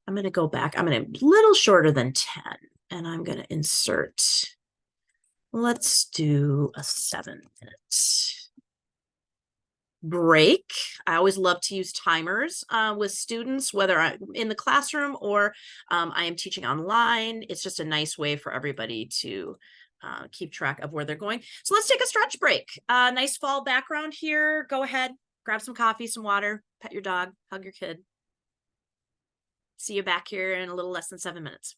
I'm going to go back. I'm going to a little shorter than 10, and I'm going to insert, let's do a 7 minute break. I always love to use timers with students, whether I'm in the classroom or I am teaching online. It's just a nice way for everybody to keep track of where they're going. So let's take a stretch break. Nice fall background here. Go ahead, grab some coffee, some water, pet your dog, hug your kid. See you back here in a little less than 7 minutes.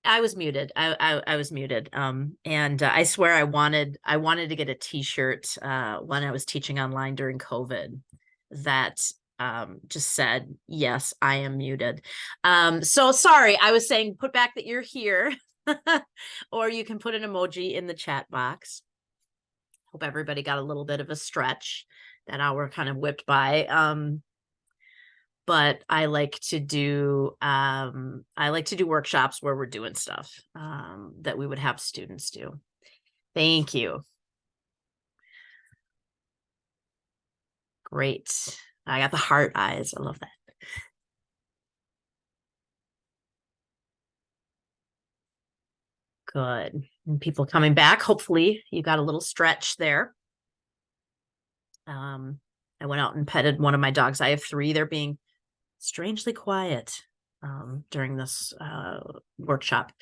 I was muted. I was muted. And I swear I wanted to get a t-shirt when I was teaching online during COVID that just said, yes, I am muted. So sorry, I was saying put back that you're here. Or you can put an emoji in the chat box. Hope everybody got a little bit of a stretch. That hour kind of whipped by. But I like to do workshops where we're doing stuff that we would have students do. Thank you. Great. I got the heart eyes. I love that. Good. And people coming back. Hopefully you got a little stretch there. I went out and petted one of my dogs. I have 3. They're being strangely quiet during this workshop.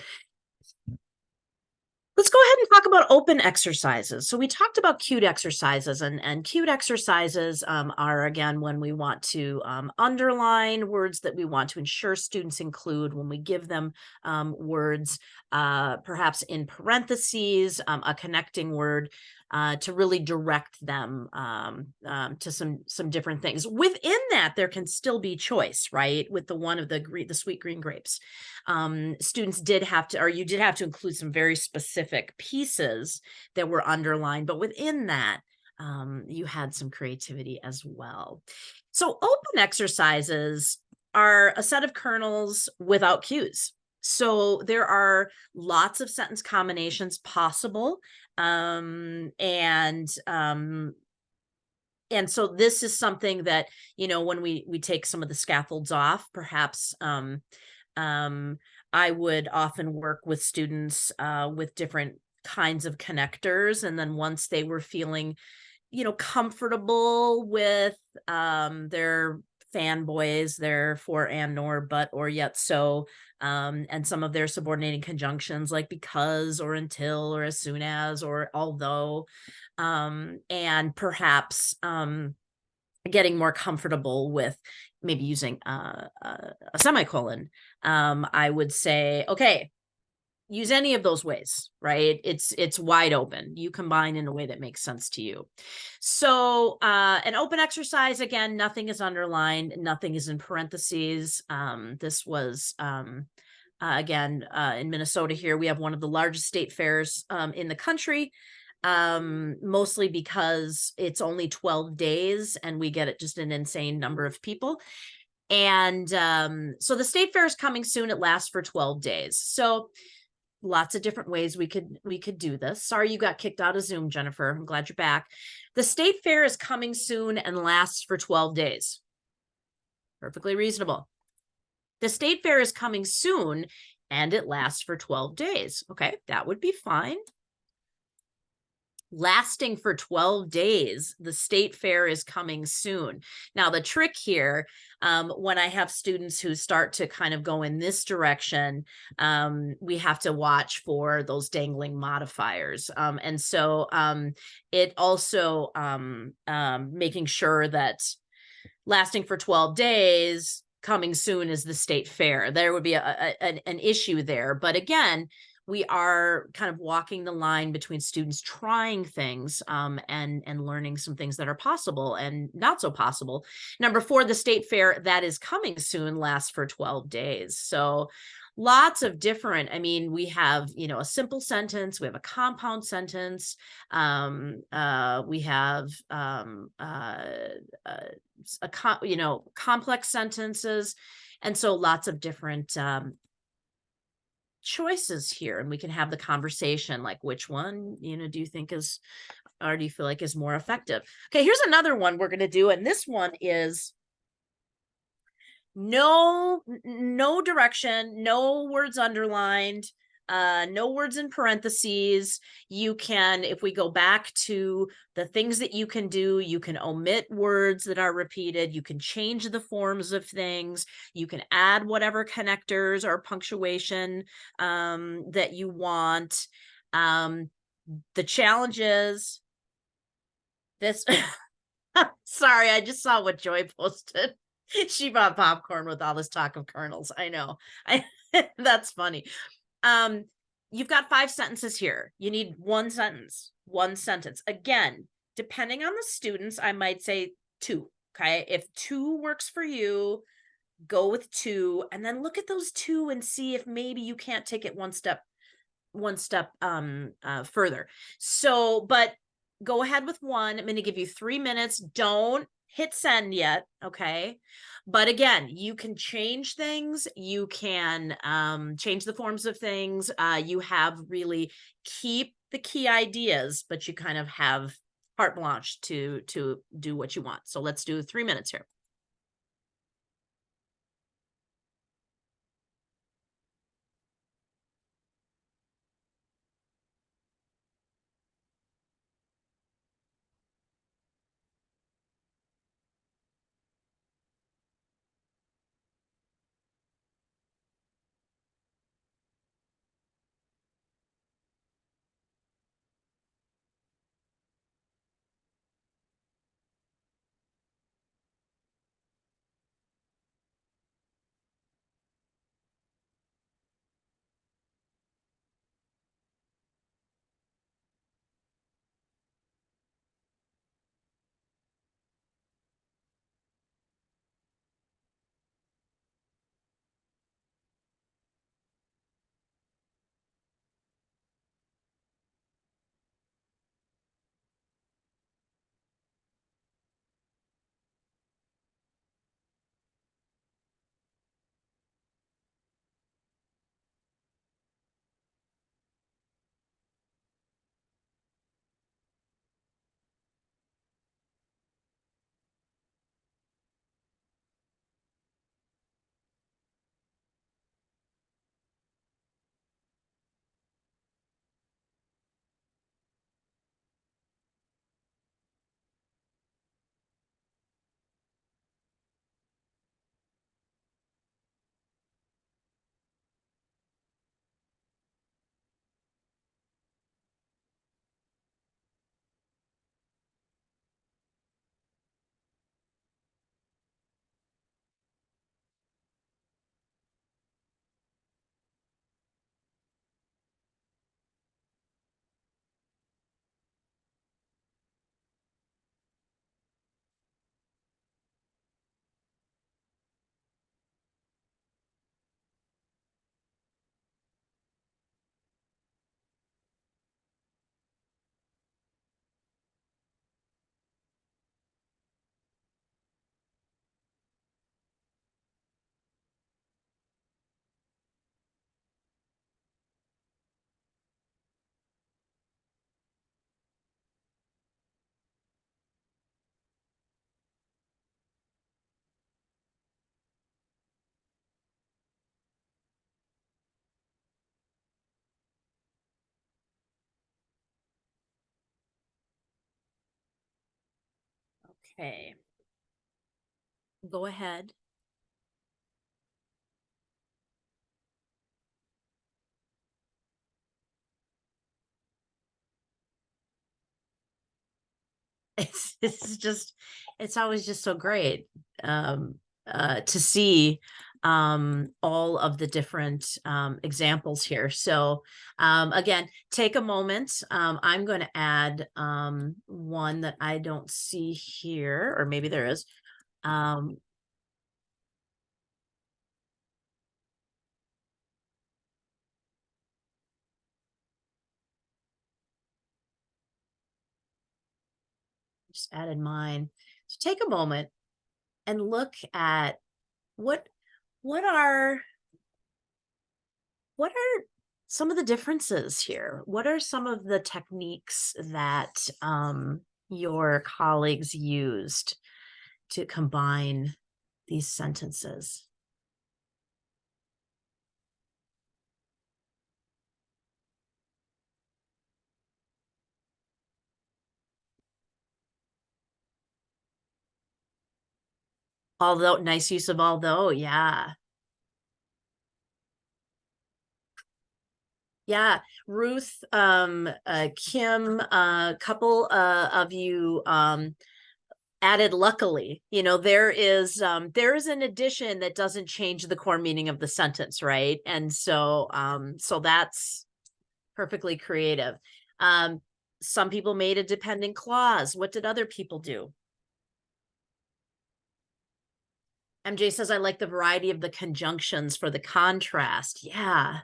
Let's go ahead and talk about open exercises. So we talked about cued exercises, and cued exercises are, again, when we want to underline words that we want to ensure students include, when we give them words, perhaps in parentheses, a connecting word, to really direct them to some different things. Within that, there can still be choice, right? With the one of the sweet green grapes, students did have to, or you did have to include some very specific pieces that were underlined, but within that, you had some creativity as well. So open exercises are a set of kernels without cues. So there are lots of sentence combinations possible. And so this is something that, when we take some of the scaffolds off, perhaps I would often work with students with different kinds of connectors. And then once they were feeling, comfortable with their fanboys, their for, and, nor, but, or, yet, so, and some of their subordinating conjunctions like because, or until, or as soon as, or although, and perhaps getting more comfortable with maybe using a semicolon, I would say, okay, use any of those ways, right? It's wide open. You combine in a way that makes sense to you. So an open exercise, again, nothing is underlined, nothing is in parentheses. This was again in Minnesota. Here we have one of the largest state fairs in the country, mostly because it's only 12 days and we get just an insane number of people. And so the state fair is coming soon. It lasts for 12 days. So lots of different ways we could do this. Sorry you got kicked out of Zoom, Jennifer. I'm glad you're back. The state fair is coming soon and lasts for 12 days. Perfectly reasonable. The state fair is coming soon and it lasts for 12 days. Okay, that would be fine. Lasting for 12 days, the state fair is coming soon. Now, the trick here, when I have students who start to kind of go in this direction, we have to watch for those dangling modifiers. And so it also making sure that lasting for 12 days, coming soon is the state fair. There would be an issue there. But again, we are kind of walking the line between students trying things and learning some things that are possible and not so possible. Number 4, the state fair that is coming soon lasts for 12 days. So lots of different, we have, a simple sentence, we have a compound sentence, we have complex sentences. And so lots of different choices here, and we can have the conversation like which one do you think is, or do you feel like is more effective? Okay, here's another one we're going to do, and this one is no direction, no words underlined, no words in parentheses. You can, if we go back to the things that you can do, you can omit words that are repeated. You can change the forms of things. You can add whatever connectors or punctuation that you want. The challenge is this. Sorry, I just saw what Joy posted. She bought popcorn with all this talk of kernels. I know. That's funny. You've got 5 sentences here. You need one sentence. Again, depending on the students, I might say 2. Okay. If 2 works for you, go with 2, and then look at those 2 and see if maybe you can't take it one step further. So, but go ahead with 1. I'm going to give you 3 minutes. Don't hit send yet. Okay. But again, you can change things. You can change the forms of things. You have really keep the key ideas, but you kind of have carte blanche to do what you want. So let's do 3 minutes here. Okay. Go ahead. It's always just so great to see all of the different examples here. So again, take a moment. I'm going to add one that I don't see here, or maybe there is. Just added mine. So take a moment and look at what what are what are some of the differences here? What are some of the techniques that your colleagues used to combine these sentences? Although, nice use of although, yeah. Yeah, Ruth, Kim, a couple of you added luckily. There is an addition that doesn't change the core meaning of the sentence, right? And so that's perfectly creative. Some people made a dependent clause. What did other people do? MJ says, I like the variety of the conjunctions for the contrast. Yeah.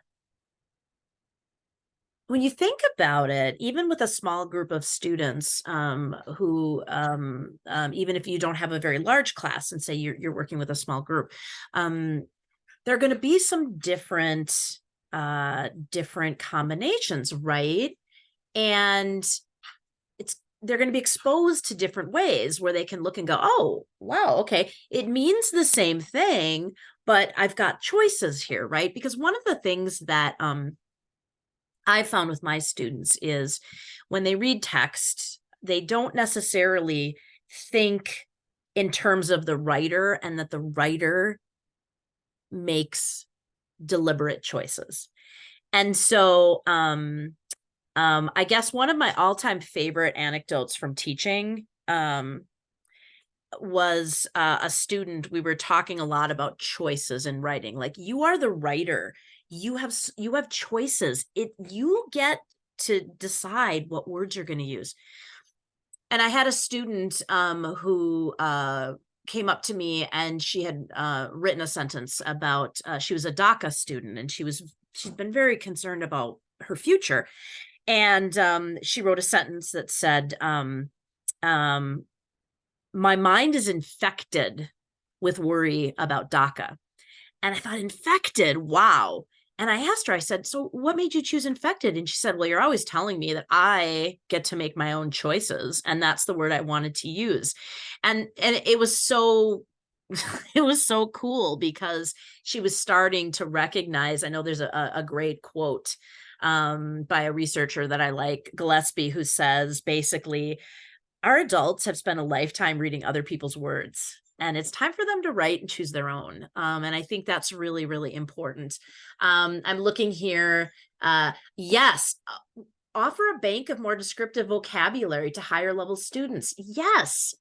When you think about it, even with a small group of students who, even if you don't have a very large class and say you're working with a small group, there are going to be some different combinations, right? And they're going to be exposed to different ways where they can look and go, oh, wow, okay, it means the same thing, but I've got choices here, right? Because one of the things that I found with my students is when they read text, they don't necessarily think in terms of the writer and that the writer makes deliberate choices. And so I guess one of my all-time favorite anecdotes from teaching was a student. We were talking a lot about choices in writing. Like, you are the writer. You have choices. You get to decide what words you're going to use. And I had a student who came up to me, and she had written a sentence about she was a DACA student, and she's been very concerned about her future. And she wrote a sentence that said, my mind is infected with worry about DACA. And I thought, infected, wow. And I asked her, I said, so what made you choose infected? And she said, well, you're always telling me that I get to make my own choices. And that's the word I wanted to use. And it was so it was so cool, because she was starting to recognize, I know there's a great quote by a researcher that I like, Gillespie, who says basically, our adults have spent a lifetime reading other people's words, and it's time for them to write and choose their own. And I think that's really, really important. I'm looking here. Yes. Offer a bank of more descriptive vocabulary to higher level students. Yes.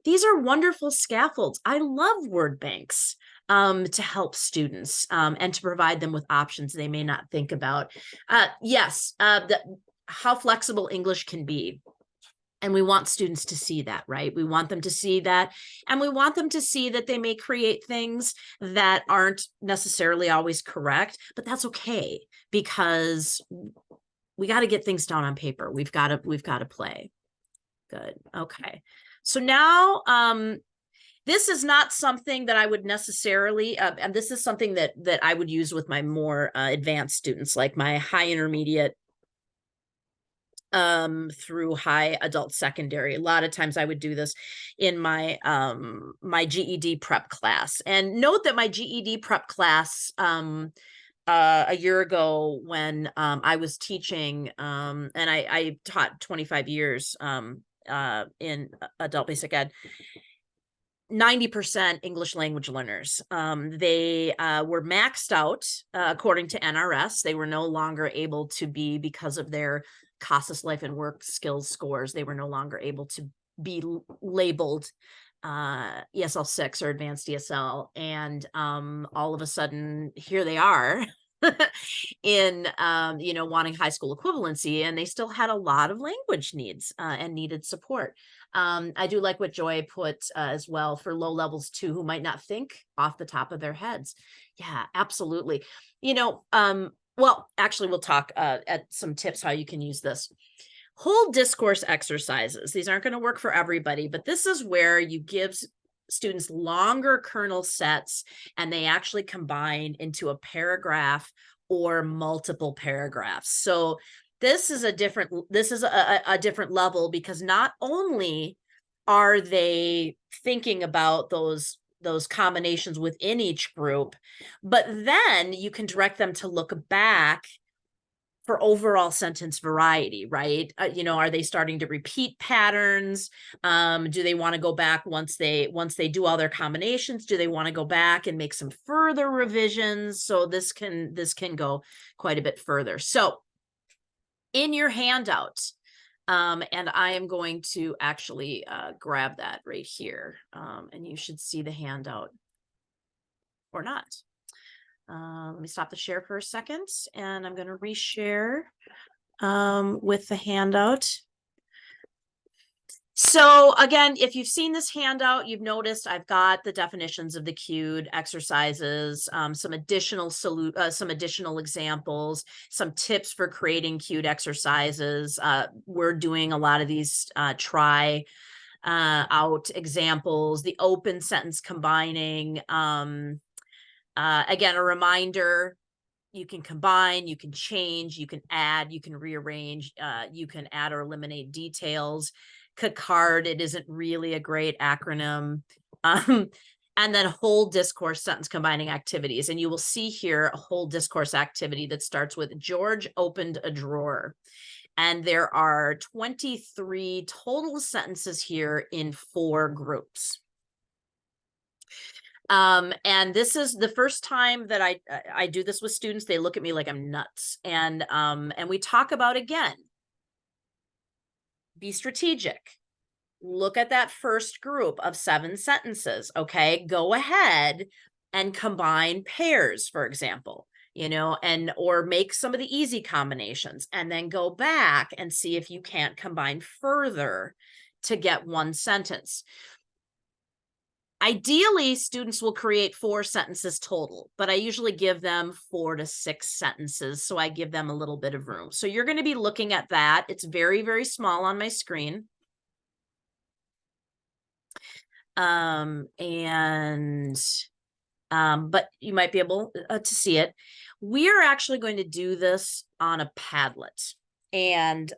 These are wonderful scaffolds. I love word banks to help students and to provide them with options they may not think about. Yes. How flexible English can be. And we want students to see that, right? We want them to see that. And we want them to see that they may create things that aren't necessarily always correct, but that's okay, because we got to get things down on paper. We've got to play. Good. Okay. So now, this is not something that I would necessarily, and this is something that I would use with my more advanced students, like my high intermediate through high adult secondary. A lot of times I would do this in my my GED prep class. And note that my GED prep class a year ago, when I was teaching, and I taught 25 years in adult basic ed, 90% English language learners. They were maxed out according to NRS. They were no longer able to be, because of their CASAS life and work skills scores, they were no longer able to be labeled ESL 6 or advanced ESL. And all of a sudden, here they are in wanting high school equivalency, and they still had a lot of language needs and needed support. I do like what Joy put as well, for low levels too, who might not think off the top of their heads. Yeah, absolutely. Well, actually, we'll talk at some tips how you can use this. Whole discourse exercises. These aren't going to work for everybody, but this is where you give students longer kernel sets, and they actually combine into a paragraph or multiple paragraphs. So this is a different level, because not only are they thinking about those combinations within each group, but then you can direct them to look back for overall sentence variety, right? Are they starting to repeat patterns? Do they want to go back once they do all their combinations? Do they want to go back and make some further revisions? So this can go quite a bit further. So in your handout, And I am going to actually grab that right here. And you should see the handout or not. Let me stop the share for a second, and I'm going to reshare with the handout. So again, if you've seen this handout, you've noticed I've got the definitions of the cued exercises, some additional examples, some tips for creating cued exercises. We're doing a lot of these try out examples, the open sentence combining. Again, a reminder, you can combine, you can change, you can add, you can rearrange, you can add or eliminate details. CACARD, it isn't really a great acronym. And then whole discourse sentence combining activities. And you will see here a whole discourse activity that starts with George opened a drawer. And there are 23 total sentences here in 4 groups. And this is the first time that I do this with students. They look at me like I'm nuts. And we talk about, again, be strategic. Look at that first group of 7 sentences. Okay, go ahead and combine pairs, for example, or make some of the easy combinations, and then go back and see if you can't combine further to get one sentence. Ideally, students will create 4 sentences total, but I usually give them 4 to 6 sentences, so I give them a little bit of room. So you're going to be looking at that. It's very, very small on my screen. But you might be able to see it. We are actually going to do this on a Padlet. And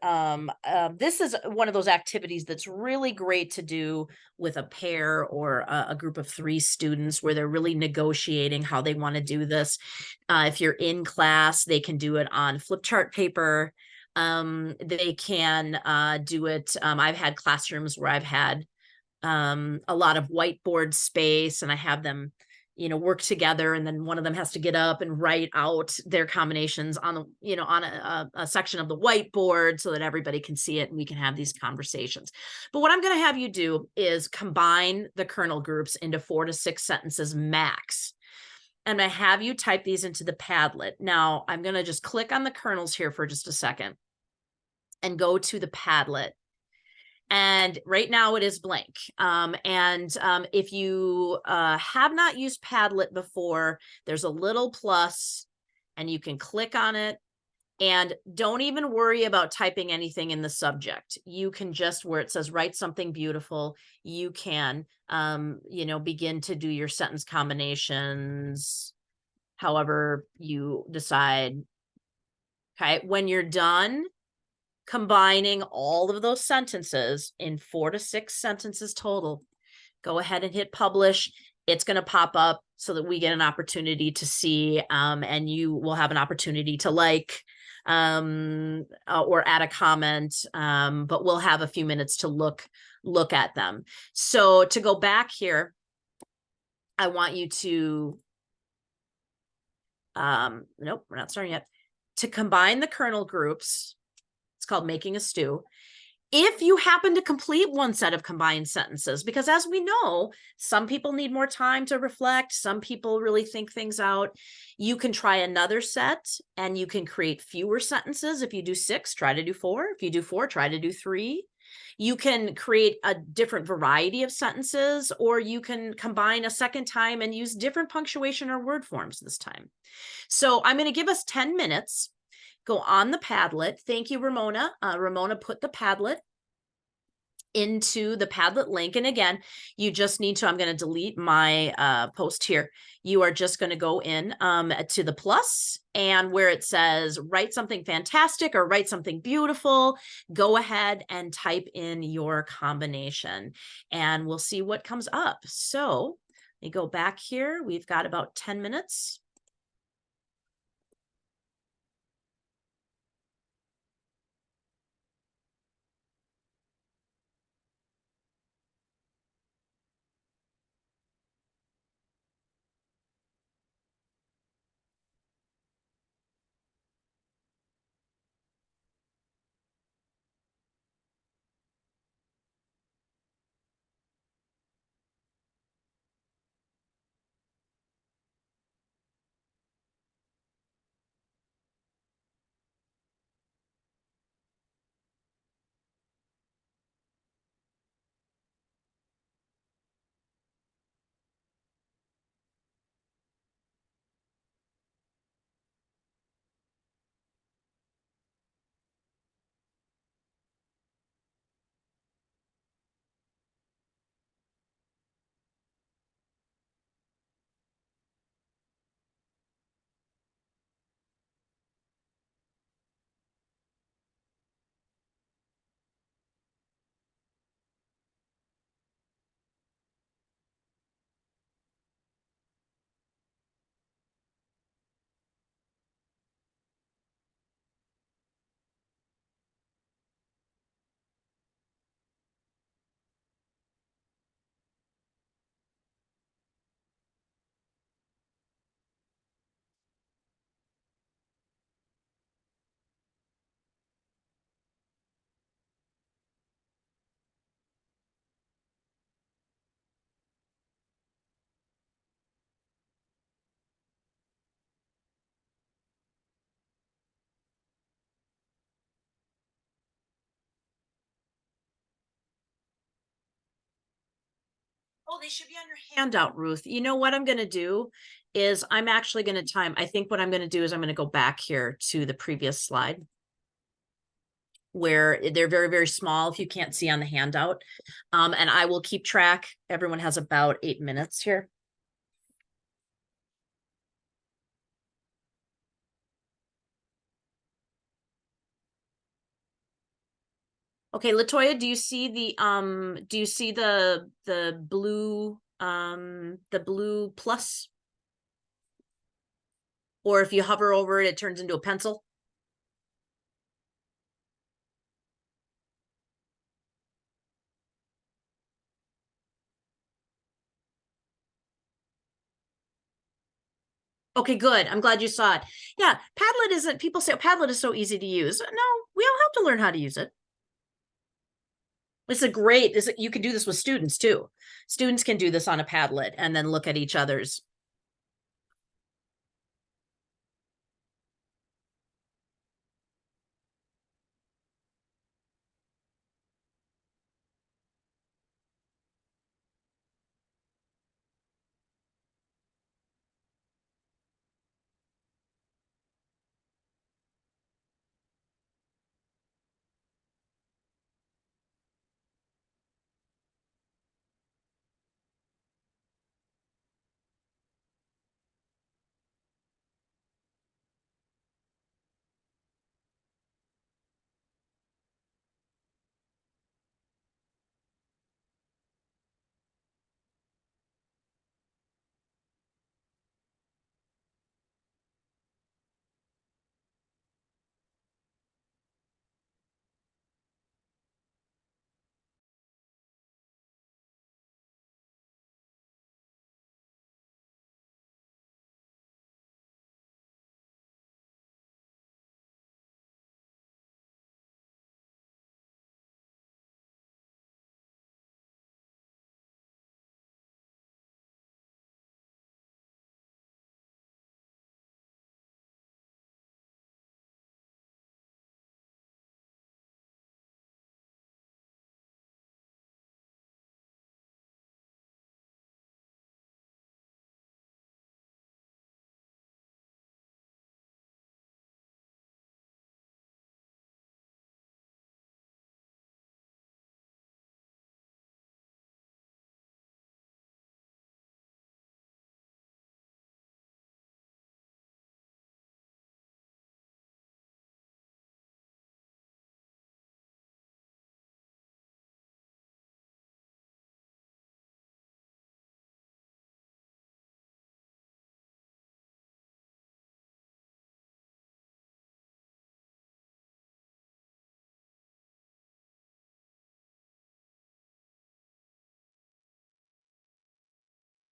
this is one of those activities that's really great to do with a pair or a group of 3 students where they're really negotiating how they want to do this. If you're in class, they can do it on flip chart paper. They can do it. I've had classrooms where I've had a lot of whiteboard space, and I have them work together, and then one of them has to get up and write out their combinations on a section of the whiteboard so that everybody can see it and we can have these conversations. But what I'm going to have you do is combine the kernel groups into 4 to 6 sentences max. And I have you type these into the Padlet. Now I'm going to just click on the kernels here for just a second and go to the Padlet. And right now it is blank. If you have not used Padlet before, there's a little plus and you can click on it, and don't even worry about typing anything in the subject. You can just, where it says write something beautiful, you can, begin to do your sentence combinations, however you decide. Okay. When you're done combining all of those sentences in 4 to 6 sentences total, go ahead and hit publish. It's going to pop up so that we get an opportunity to see, and you will have an opportunity to like or add a comment, but we'll have a few minutes to look at them. So to go back here, I want you to, nope, we're not starting yet, to combine the kernel groups. It's called making a stew. If you happen to complete one set of combined sentences, because as we know, some people need more time to reflect, some people really think things out, you can try another set and you can create fewer sentences. If you do 6, try to do 4. If you do 4, try to do 3. You can create a different variety of sentences, or you can combine a second time and use different punctuation or word forms this time. So I'm going to give us 10 minutes. Go on the Padlet. Thank you, Ramona. Ramona put the Padlet into the Padlet link. And again, you just need to, I'm going to delete my post here. You are just going to go in to the plus, and where it says write something fantastic or write something beautiful, go ahead and type in your combination and we'll see what comes up. So let me go back here. We've got about 10 minutes. they should be on your handout, Ruth. You know what I'm going to do is I'm actually going to time. I think what I'm going to do is I'm going to go back here to the previous slide where they're very, very small if you can't see on the handout. And I will keep track. Everyone has about 8 minutes here. Okay, Latoya, do you see the blue plus? Or if you hover over it, it turns into a pencil? Okay, good. I'm glad you saw it. Yeah, Padlet isn't, people say, oh, Padlet is so easy to use. No, we all have to learn how to use it. It's a great, you can do this with students too. Students can do this on a Padlet and then look at each other's.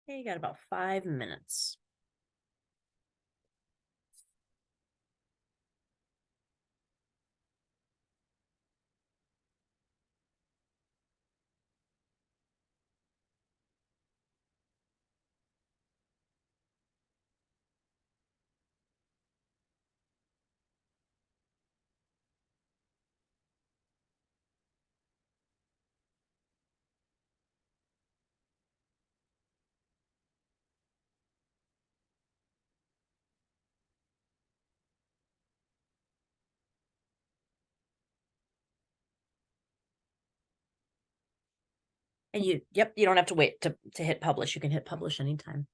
Okay, you got about 5 minutes. And yep, you don't have to wait to hit publish. You can hit publish anytime.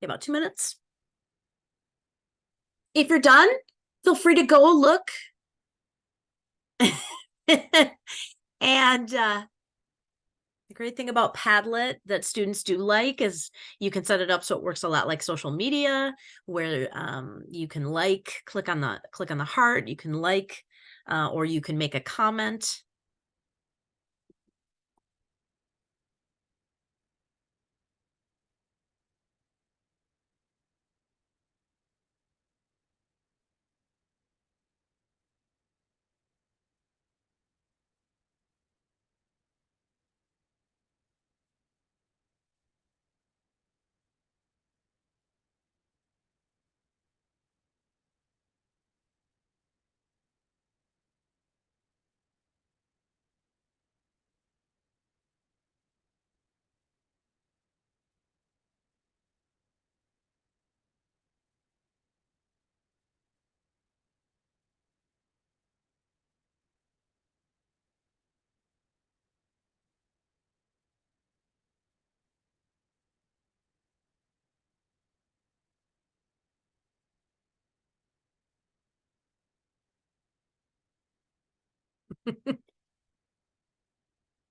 About 2 minutes. If you're done, feel free to go look. And the great thing about Padlet that students do like is you can set it up so it works a lot like social media, where you can click on the heart, you can or you can make a comment.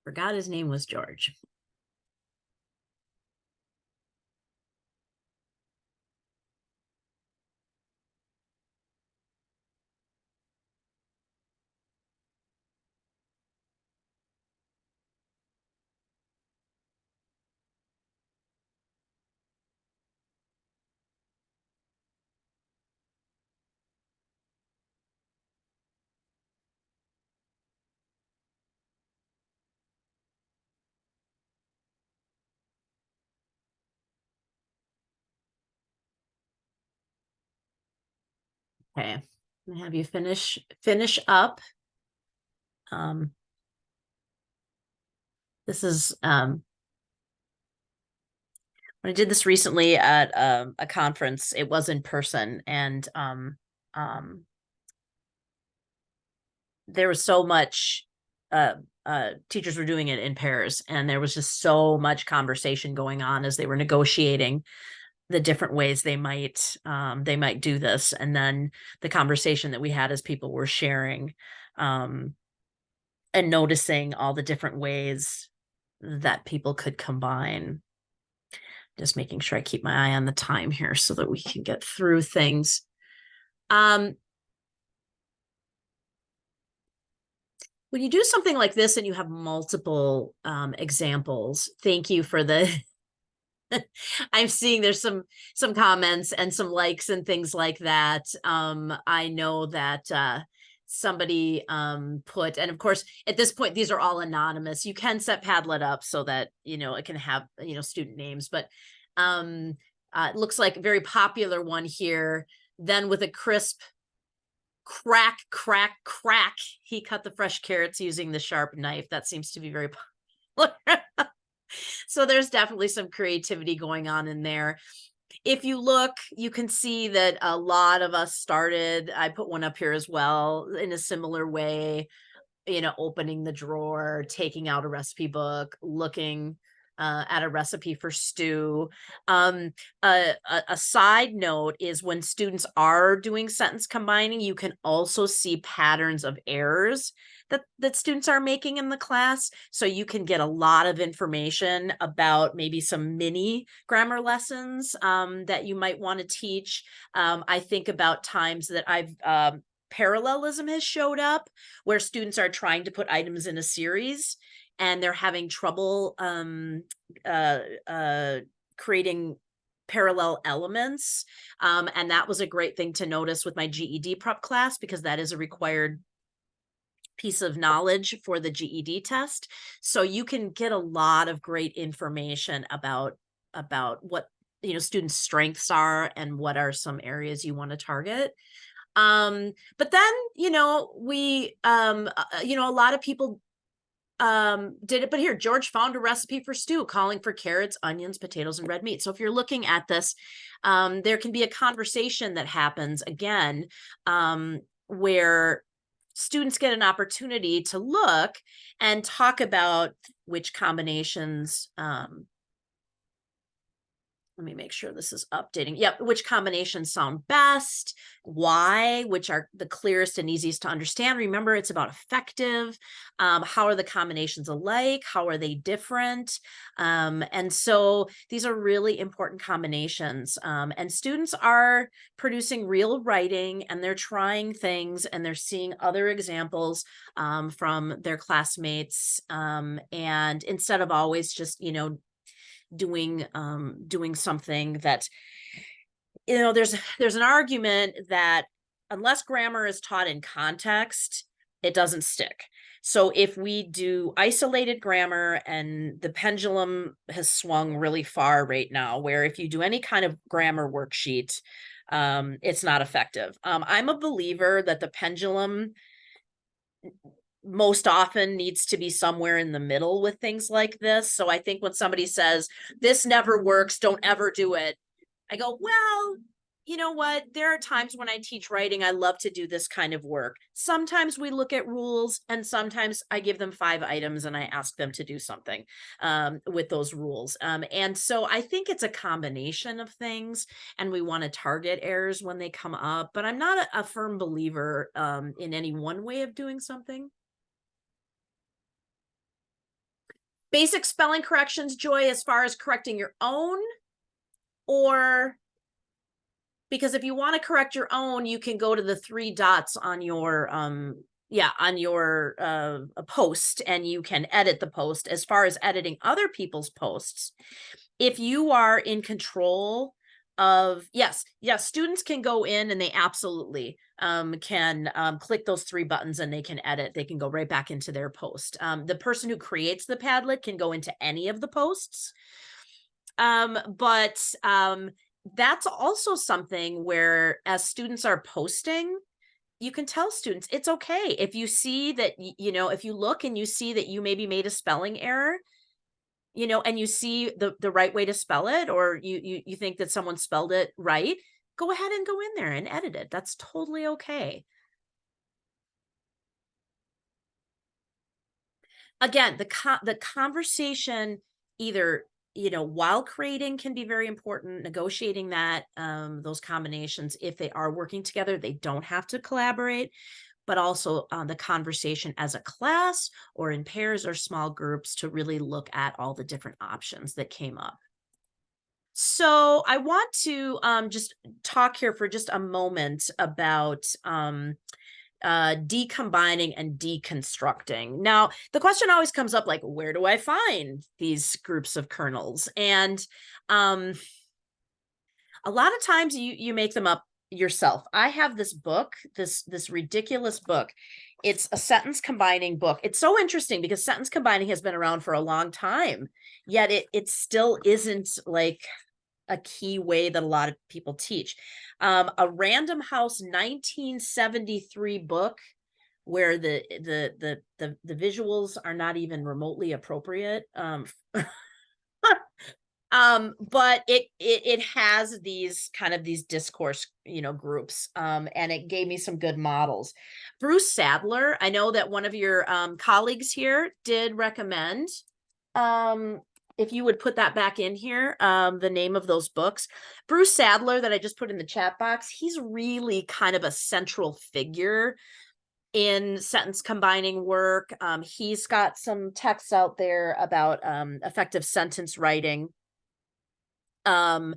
Forgot his name was George. Okay, I'm gonna have you finish up. This is when I did this recently at a conference. It was in person, and there was so much. Teachers were doing it in pairs, and there was just so much conversation going on as they were negotiating the different ways they might do this, and then the conversation that we had as people were sharing and noticing all the different ways that people could combine. Just making sure I keep my eye on the time here so that we can get through things. When you do something like this and you have multiple examples, thank you for the I'm seeing there's some comments and some likes and things like that. I know that somebody put, and of course at this point these are all anonymous. You can set Padlet up so that it can have student names, but it looks like a very popular one here. Then with a crisp crack, crack, crack, he cut the fresh carrots using the sharp knife. That seems to be very popular. So there's definitely some creativity going on in there. If you look, you can see that a lot of us started, I put one up here as well, in a similar way, opening the drawer, taking out a recipe book, looking at a recipe for stew. A side note is when students are doing sentence combining, you can also see patterns of errors that students are making in the class. So you can get a lot of information about maybe some mini grammar lessons that you might want to teach. I think about times that parallelism has showed up where students are trying to put items in a series and they're having trouble creating parallel elements. And that was a great thing to notice with my GED prep class, because that is a required piece of knowledge for the GED test. So you can get a lot of great information about what students' strengths are and what are some areas you want to target. But then we a lot of people did it, but here George found a recipe for stew calling for carrots, onions, potatoes, and red meat. So if you're looking at this, there can be a conversation that happens again where students get an opportunity to look and talk about which combinations let me make sure this is updating. Yep. Which combinations sound best? Why? Which are the clearest and easiest to understand? Remember, it's about effective. How are the combinations alike? How are they different? And so these are really important combinations. And students are producing real writing, and they're trying things, and they're seeing other examples from their classmates. And instead of always just, doing something that, there's an argument that unless grammar is taught in context, it doesn't stick. So if we do isolated grammar, and the pendulum has swung really far right now, where if you do any kind of grammar worksheet, it's not effective. I'm a believer that the pendulum most often needs to be somewhere in the middle with things like this. So I think when somebody says, this never works, don't ever do it, I go, well, you know what? There are times when I teach writing, I love to do this kind of work. Sometimes we look at rules, and sometimes I give them 5 items and I ask them to do something with those rules. And so I think it's a combination of things, and we want to target errors when they come up, but I'm not a firm believer in any one way of doing something. Basic spelling corrections, Joy, as far as correcting your own, or because if you want to correct your own, you can go to the 3 dots on your post, and you can edit the post. As far as editing other people's posts, if you are in control of, yes, students can go in, and they absolutely can click those 3 buttons, and they can edit. They can go right back into their post. The person who creates the Padlet can go into any of the posts. But that's also something where, as students are posting, you can tell students it's okay if you see that, if you look and you see that you maybe made a spelling error, and you see the right way to spell it, or you think that someone spelled it right, go ahead and go in there and edit it. That's totally okay. Again, the conversation, either while creating, can be very important. Negotiating that those combinations, if they are working together, they don't have to collaborate, but also the conversation as a class, or in pairs or small groups, to really look at all the different options that came up. So I want to just talk here for just a moment about decombining and deconstructing. Now, the question always comes up, like, where do I find these groups of kernels? And a lot of times you make them up yourself. I have this book, this ridiculous book. It's a sentence combining book. It's so interesting because sentence combining has been around for a long time, yet it still isn't like a key way that a lot of people teach. A Random House 1973 book where the visuals are not even remotely appropriate. But it has these kind of these discourse, groups, and it gave me some good models. Bruce Sadler, I know that one of your colleagues here did recommend, if you would put that back in here, the name of those books. Bruce Sadler, that I just put in the chat box, he's really kind of a central figure in sentence combining work. He's got some texts out there about effective sentence writing. And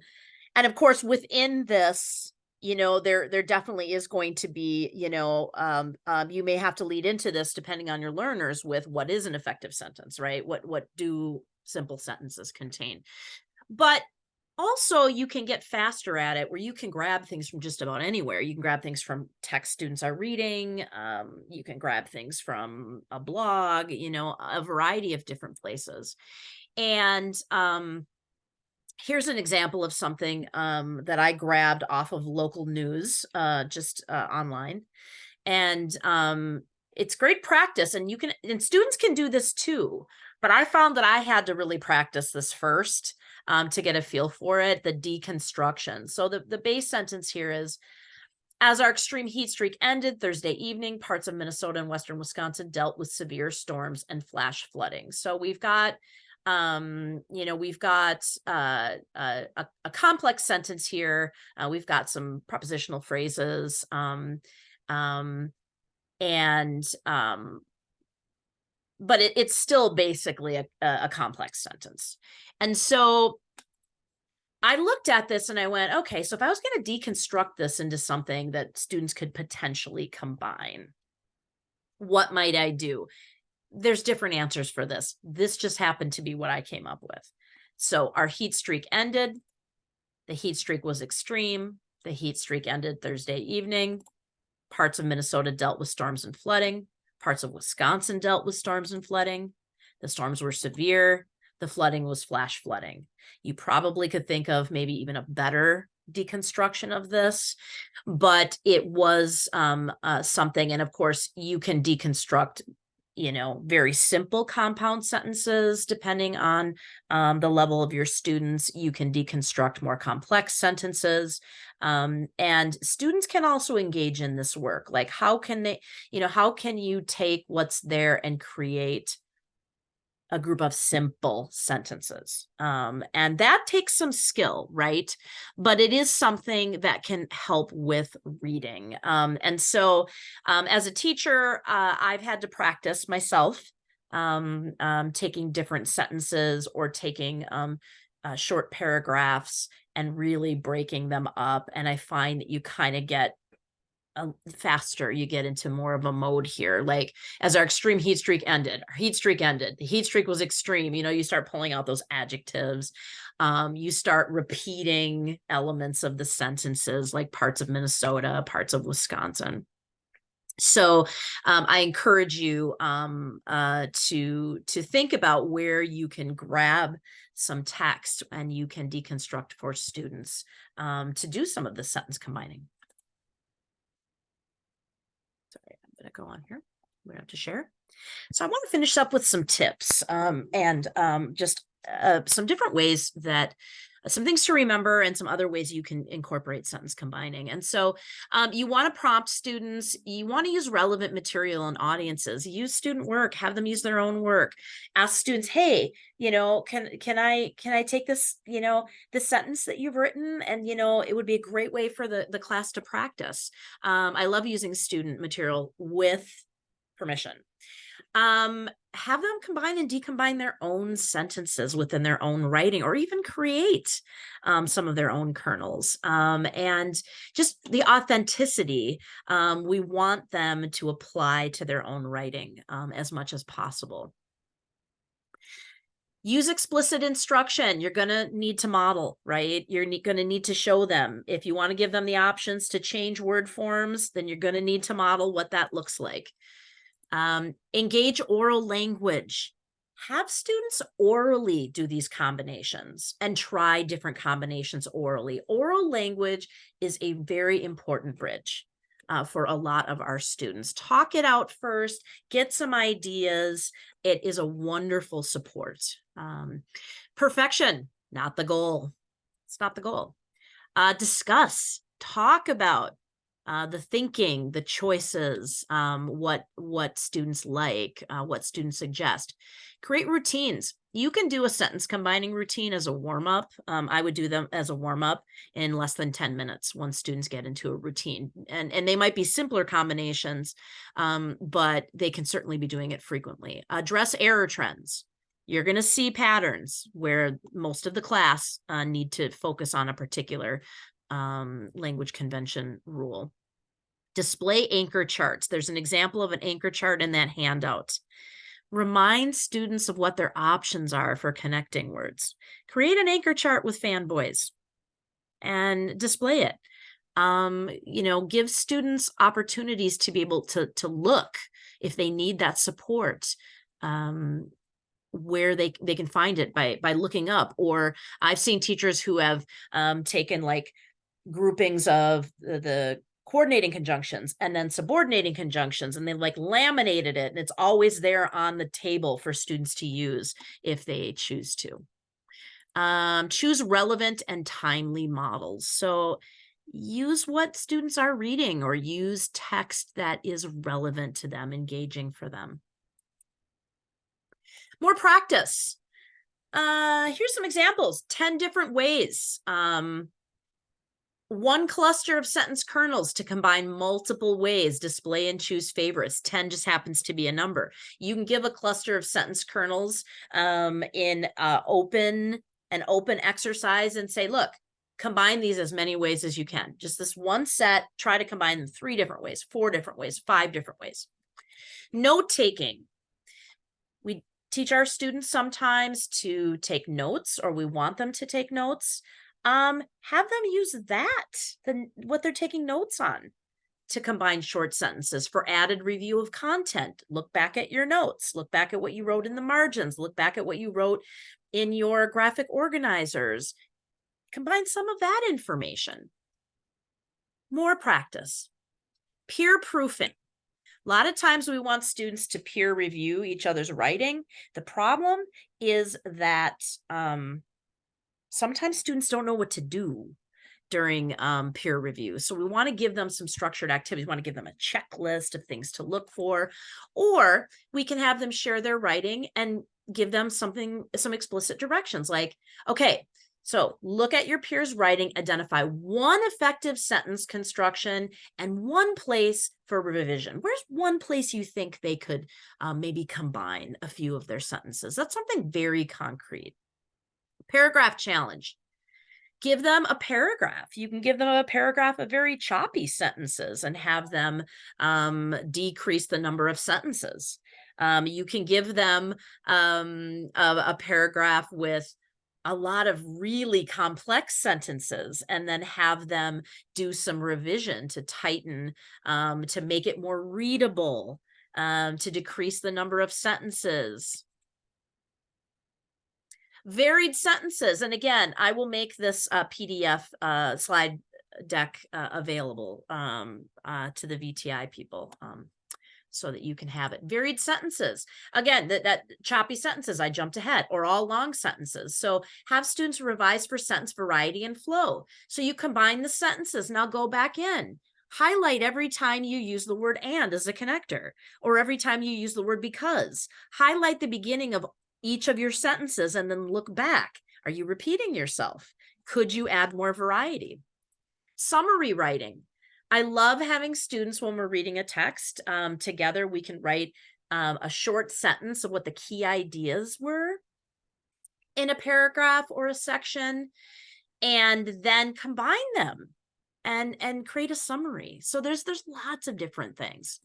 of course, within this, there definitely is going to be, you may have to lead into this depending on your learners with what is an effective sentence, right? What do simple sentences contain? But also, you can get faster at it, where you can grab things from just about anywhere. You can grab things from text students are reading. You can grab things from a blog, a variety of different places. And here's an example of something that I grabbed off of local news, just online. And it's great practice, and students can do this too. But I found that I had to really practice this first to get a feel for it, the deconstruction. So the base sentence here is, as our extreme heat streak ended Thursday evening, parts of Minnesota and western Wisconsin dealt with severe storms and flash flooding. So we've got You know, we've got a complex sentence here. We've got some prepositional phrases, and but it's still basically a complex sentence. And so I looked at this and I went, okay, so if I was going to deconstruct this into something that students could potentially combine, what might I do? There's different answers for this. This just happened to be what I came up with. So our heat streak ended. The heat streak was extreme. The heat streak ended Thursday evening. Parts of Minnesota dealt with storms and flooding. Parts of Wisconsin dealt with storms and flooding. The storms were severe. The flooding was flash flooding. You probably could think of maybe even a better deconstruction of this, but it was something. And of course, you can deconstruct, you know, very simple compound sentences depending on the level of your students. You can deconstruct more complex sentences, and students can also engage in this work. Like, how can they, you know, how can you take what's there and create a group of simple sentences? And that takes some skill, right? But it is something that can help with reading. And so as a teacher, I've had to practice myself taking different sentences or taking short paragraphs and really breaking them up. And I find that you kind of get faster, you get into more of a mode here. Like, as our extreme heat streak ended, the heat streak was extreme. You know, you start pulling out those adjectives. You start repeating elements of the sentences, like parts of Minnesota, parts of Wisconsin. So I encourage you to think about where you can grab some text and you can deconstruct for students to do some of the sentence combining. Sorry, I'm going to go on here. We have to share. So I want to finish up with some tips and just some different ways that some things to remember and some other ways you can incorporate sentence combining. And so you want to prompt students. You want to use relevant material and audiences. Use student work. Have them use their own work. Ask students, hey, you know, can I take this, you know, the sentence that you've written, and, you know, it would be a great way for the class to practice. I love using student material with permission. Have them combine and decombine their own sentences within their own writing, or even create some of their own kernels. And just the authenticity, we want them to apply to their own writing as much as possible. Use explicit instruction. You're going to need to model, right? You're going to need to show them. If you want to give them the options to change word forms, then you're going to need to model what that looks like. Engage oral language. Have students orally do these combinations and try different combinations orally. Oral language is a very important bridge for a lot of our students. Talk it out first, get some ideas. It is a wonderful support. Perfection, not the goal. It's not the goal. Discuss, talk about the thinking, the choices, what students like, what students suggest. Create routines. You can do a sentence combining routine as a warm-up. I would do them as a warm-up in less than 10 minutes once students get into a routine. And they might be simpler combinations, but they can certainly be doing it frequently. Address error trends. You're going to see patterns where most of the class need to focus on a particular language convention rule. Display anchor charts. There's an example of an anchor chart in that handout. Remind students of what their options are for connecting words. Create an anchor chart with fanboys and display it. You know, give students opportunities to be able to look if they need that support, where they can find it by looking up. Or I've seen teachers who have taken like groupings of the coordinating conjunctions and then subordinating conjunctions, and they've like laminated it, and it's always there on the table for students to use if they choose to. Choose relevant and timely models. So use what students are reading, or use text that is relevant to them, engaging for them. More practice. Here's some examples. 10 different ways. One cluster of sentence kernels to combine multiple ways, display and choose favorites. 10 just happens to be a number. You can give a cluster of sentence kernels in an open exercise and say, look, combine these as many ways as you can. Just this one set, try to combine them 3 different ways, 4 different ways, 5 different ways. Note taking. We teach our students sometimes to take notes, or we want them to take notes. Have them use what they're taking notes on, to combine short sentences for added review of content. Look back at your notes, look back at what you wrote in the margins, look back at what you wrote in your graphic organizers. Combine some of that information. More practice. Peer proofing. A lot of times we want students to peer review each other's writing. The problem is that sometimes students don't know what to do during peer review. So we want to give them some structured activities. We want to give them a checklist of things to look for, or we can have them share their writing and give them some explicit directions like, okay, so look at your peers' writing, identify one effective sentence construction and one place for revision. Where's one place you think they could maybe combine a few of their sentences? That's something very concrete. Paragraph challenge. Give them a paragraph. You can give them a paragraph of very choppy sentences and have them decrease the number of sentences. You can give them a paragraph with a lot of really complex sentences and then have them do some revision to tighten, to make it more readable, to decrease the number of sentences. Varied sentences. And again, I will make this PDF slide deck available to the VTI people so that you can have it. Varied sentences. Again, that choppy sentences, I jumped ahead, or all long sentences. So have students revise for sentence variety and flow. So you combine the sentences. Now go back in. Highlight every time you use the word and as a connector, or every time you use the word because. Highlight the beginning of each of your sentences and then look back. Are you repeating yourself? Could you add more variety? Summary writing. I love having students, when we're reading a text together, we can write a short sentence of what the key ideas were in a paragraph or a section, and then combine them and create a summary. So there's lots of different things.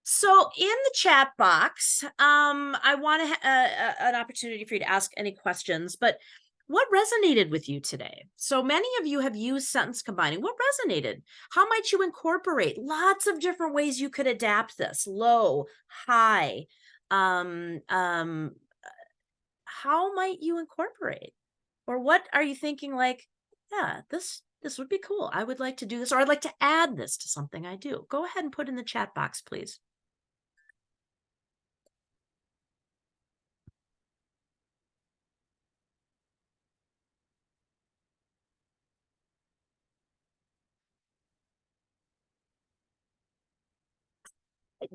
So in the chat box, I want an opportunity for you to ask any questions, but what resonated with you today? So many of you have used sentence combining. What resonated? How might you incorporate? Lots of different ways you could adapt this. Low, high. How might you incorporate? Or what are you thinking like, yeah, this would be cool. I would like to do this, or I'd like to add this to something I do. Go ahead and put in the chat box, please.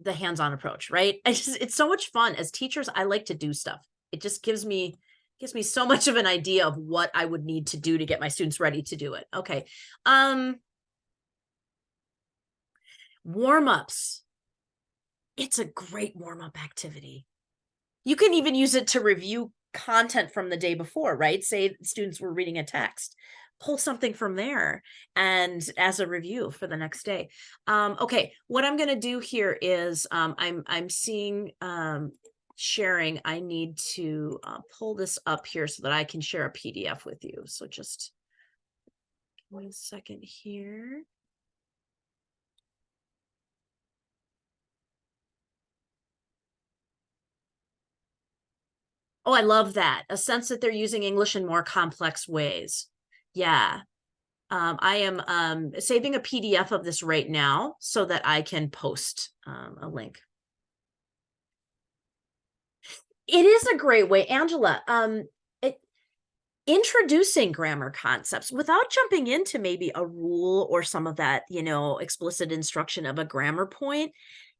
The hands-on approach, right? It's so much fun. As teachers, I like to do stuff. It just gives me so much of an idea of what I would need to do to get my students ready to do it. Okay. Warm-ups. It's a great warm-up activity. You can even use it to review content from the day before, right? Say students were reading a text, pull something from there and as a review for the next day. Okay, what I'm going to do here is I'm seeing sharing. I need to pull this up here so that I can share a PDF with you. So just 1 second here. Oh, I love that. A sense that they're using English in more complex ways. Yeah. I am saving a PDF of this right now so that I can post a link. It is a great way, Angela. Introducing grammar concepts without jumping into maybe a rule or some of that, explicit instruction of a grammar point.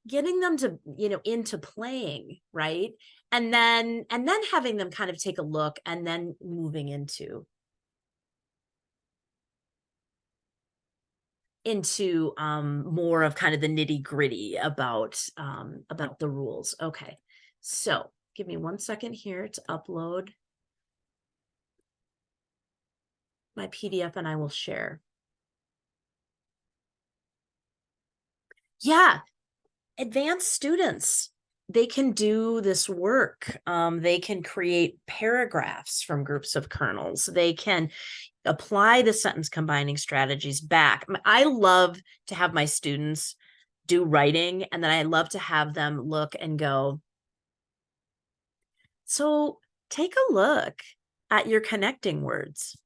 getting them to, into playing, right? And then having them kind of take a look and then moving into more of kind of the nitty-gritty about the rules. Okay. So give me 1 second here to upload my PDF and I will share. Yeah, advanced students, they can do this work. They can create paragraphs from groups of kernels. They can apply the sentence combining strategies back. I love to have my students do writing, and then I love to have them look and go, so take a look at your connecting words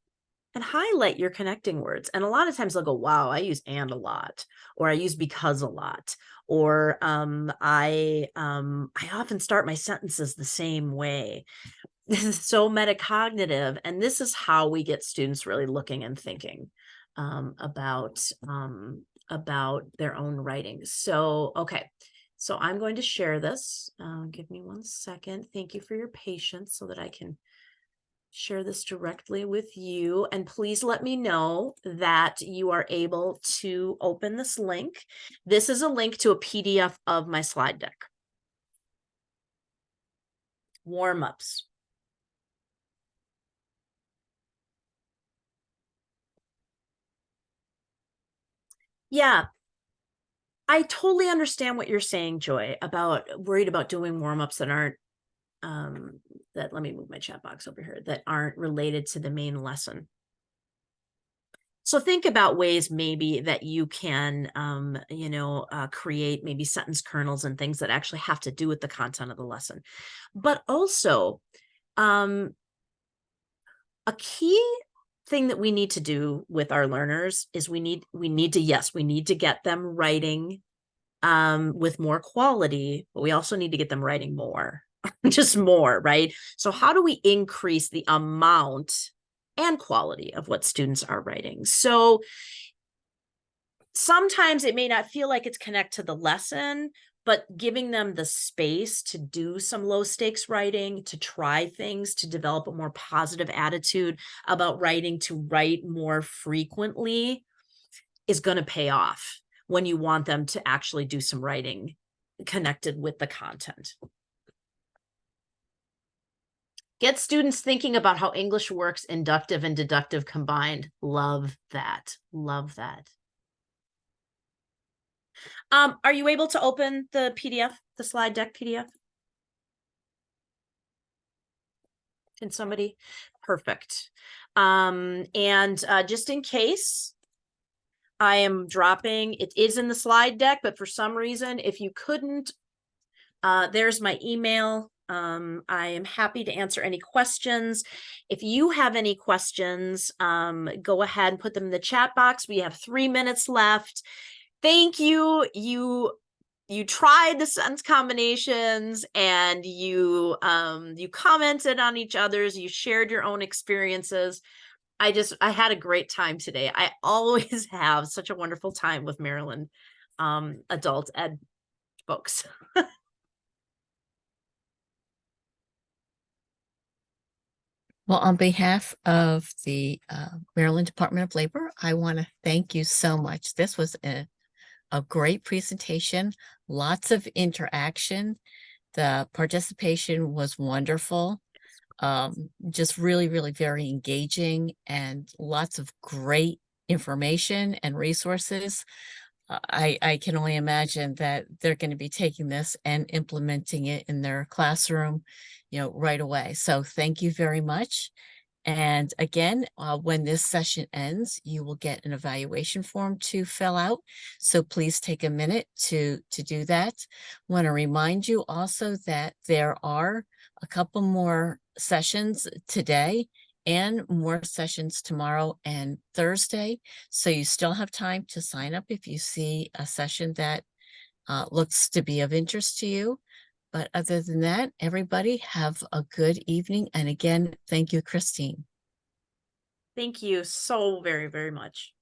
and highlight your connecting words. And a lot of times they'll go, wow, I use and a lot, or I use because a lot, or I often start my sentences the same way. This is so metacognitive, and this is how we get students really looking and thinking about their own writing. So, okay. So I'm going to share this. Give me 1 second. Thank you for your patience so that I can share this directly with you. And please let me know that you are able to open this link. This is a link to a PDF of my slide deck. Warm-ups. Yeah, I totally understand what you're saying, Joy, about worried about doing warm-ups that aren't let me move my chat box over here, that aren't related to the main lesson. So think about ways maybe that you can, create maybe sentence kernels and things that actually have to do with the content of the lesson. But also, a key thing that we need to do with our learners is we need to get them writing with more quality, but we also need to get them writing more, just more, right? So how do we increase the amount and quality of what students are writing? So sometimes it may not feel like it's connect to the lesson, but giving them the space to do some low stakes writing, to try things, to develop a more positive attitude about writing, to write more frequently is going to pay off when you want them to actually do some writing connected with the content. Get students thinking about how English works, inductive and deductive combined. Love that. Love that. Are you able to open the PDF, the slide deck PDF? Can somebody? Perfect. Just in case, I am dropping, it is in the slide deck, but for some reason, if you couldn't, there's my email. I am happy to answer any questions. If you have any questions, go ahead and put them in the chat box. We have 3 minutes left. Thank you. You tried the sentence combinations, and you commented on each other's, you shared your own experiences. I had a great time today. I always have such a wonderful time with Maryland adult ed folks. Well, on behalf of the Maryland Department of Labor, I want to thank you so much. This was a great presentation, lots of interaction. The participation was wonderful. Just really, really very engaging, and lots of great information and resources. I can only imagine that they're going to be taking this and implementing it in their classroom, right away. So thank you very much. And again, when this session ends, you will get an evaluation form to fill out. So please take a minute to do that. Want to remind you also that there are a couple more sessions today and more sessions tomorrow and Thursday. So you still have time to sign up if you see a session that looks to be of interest to you. But other than that, everybody have a good evening. And again, thank you, Christine. Thank you so very, very much.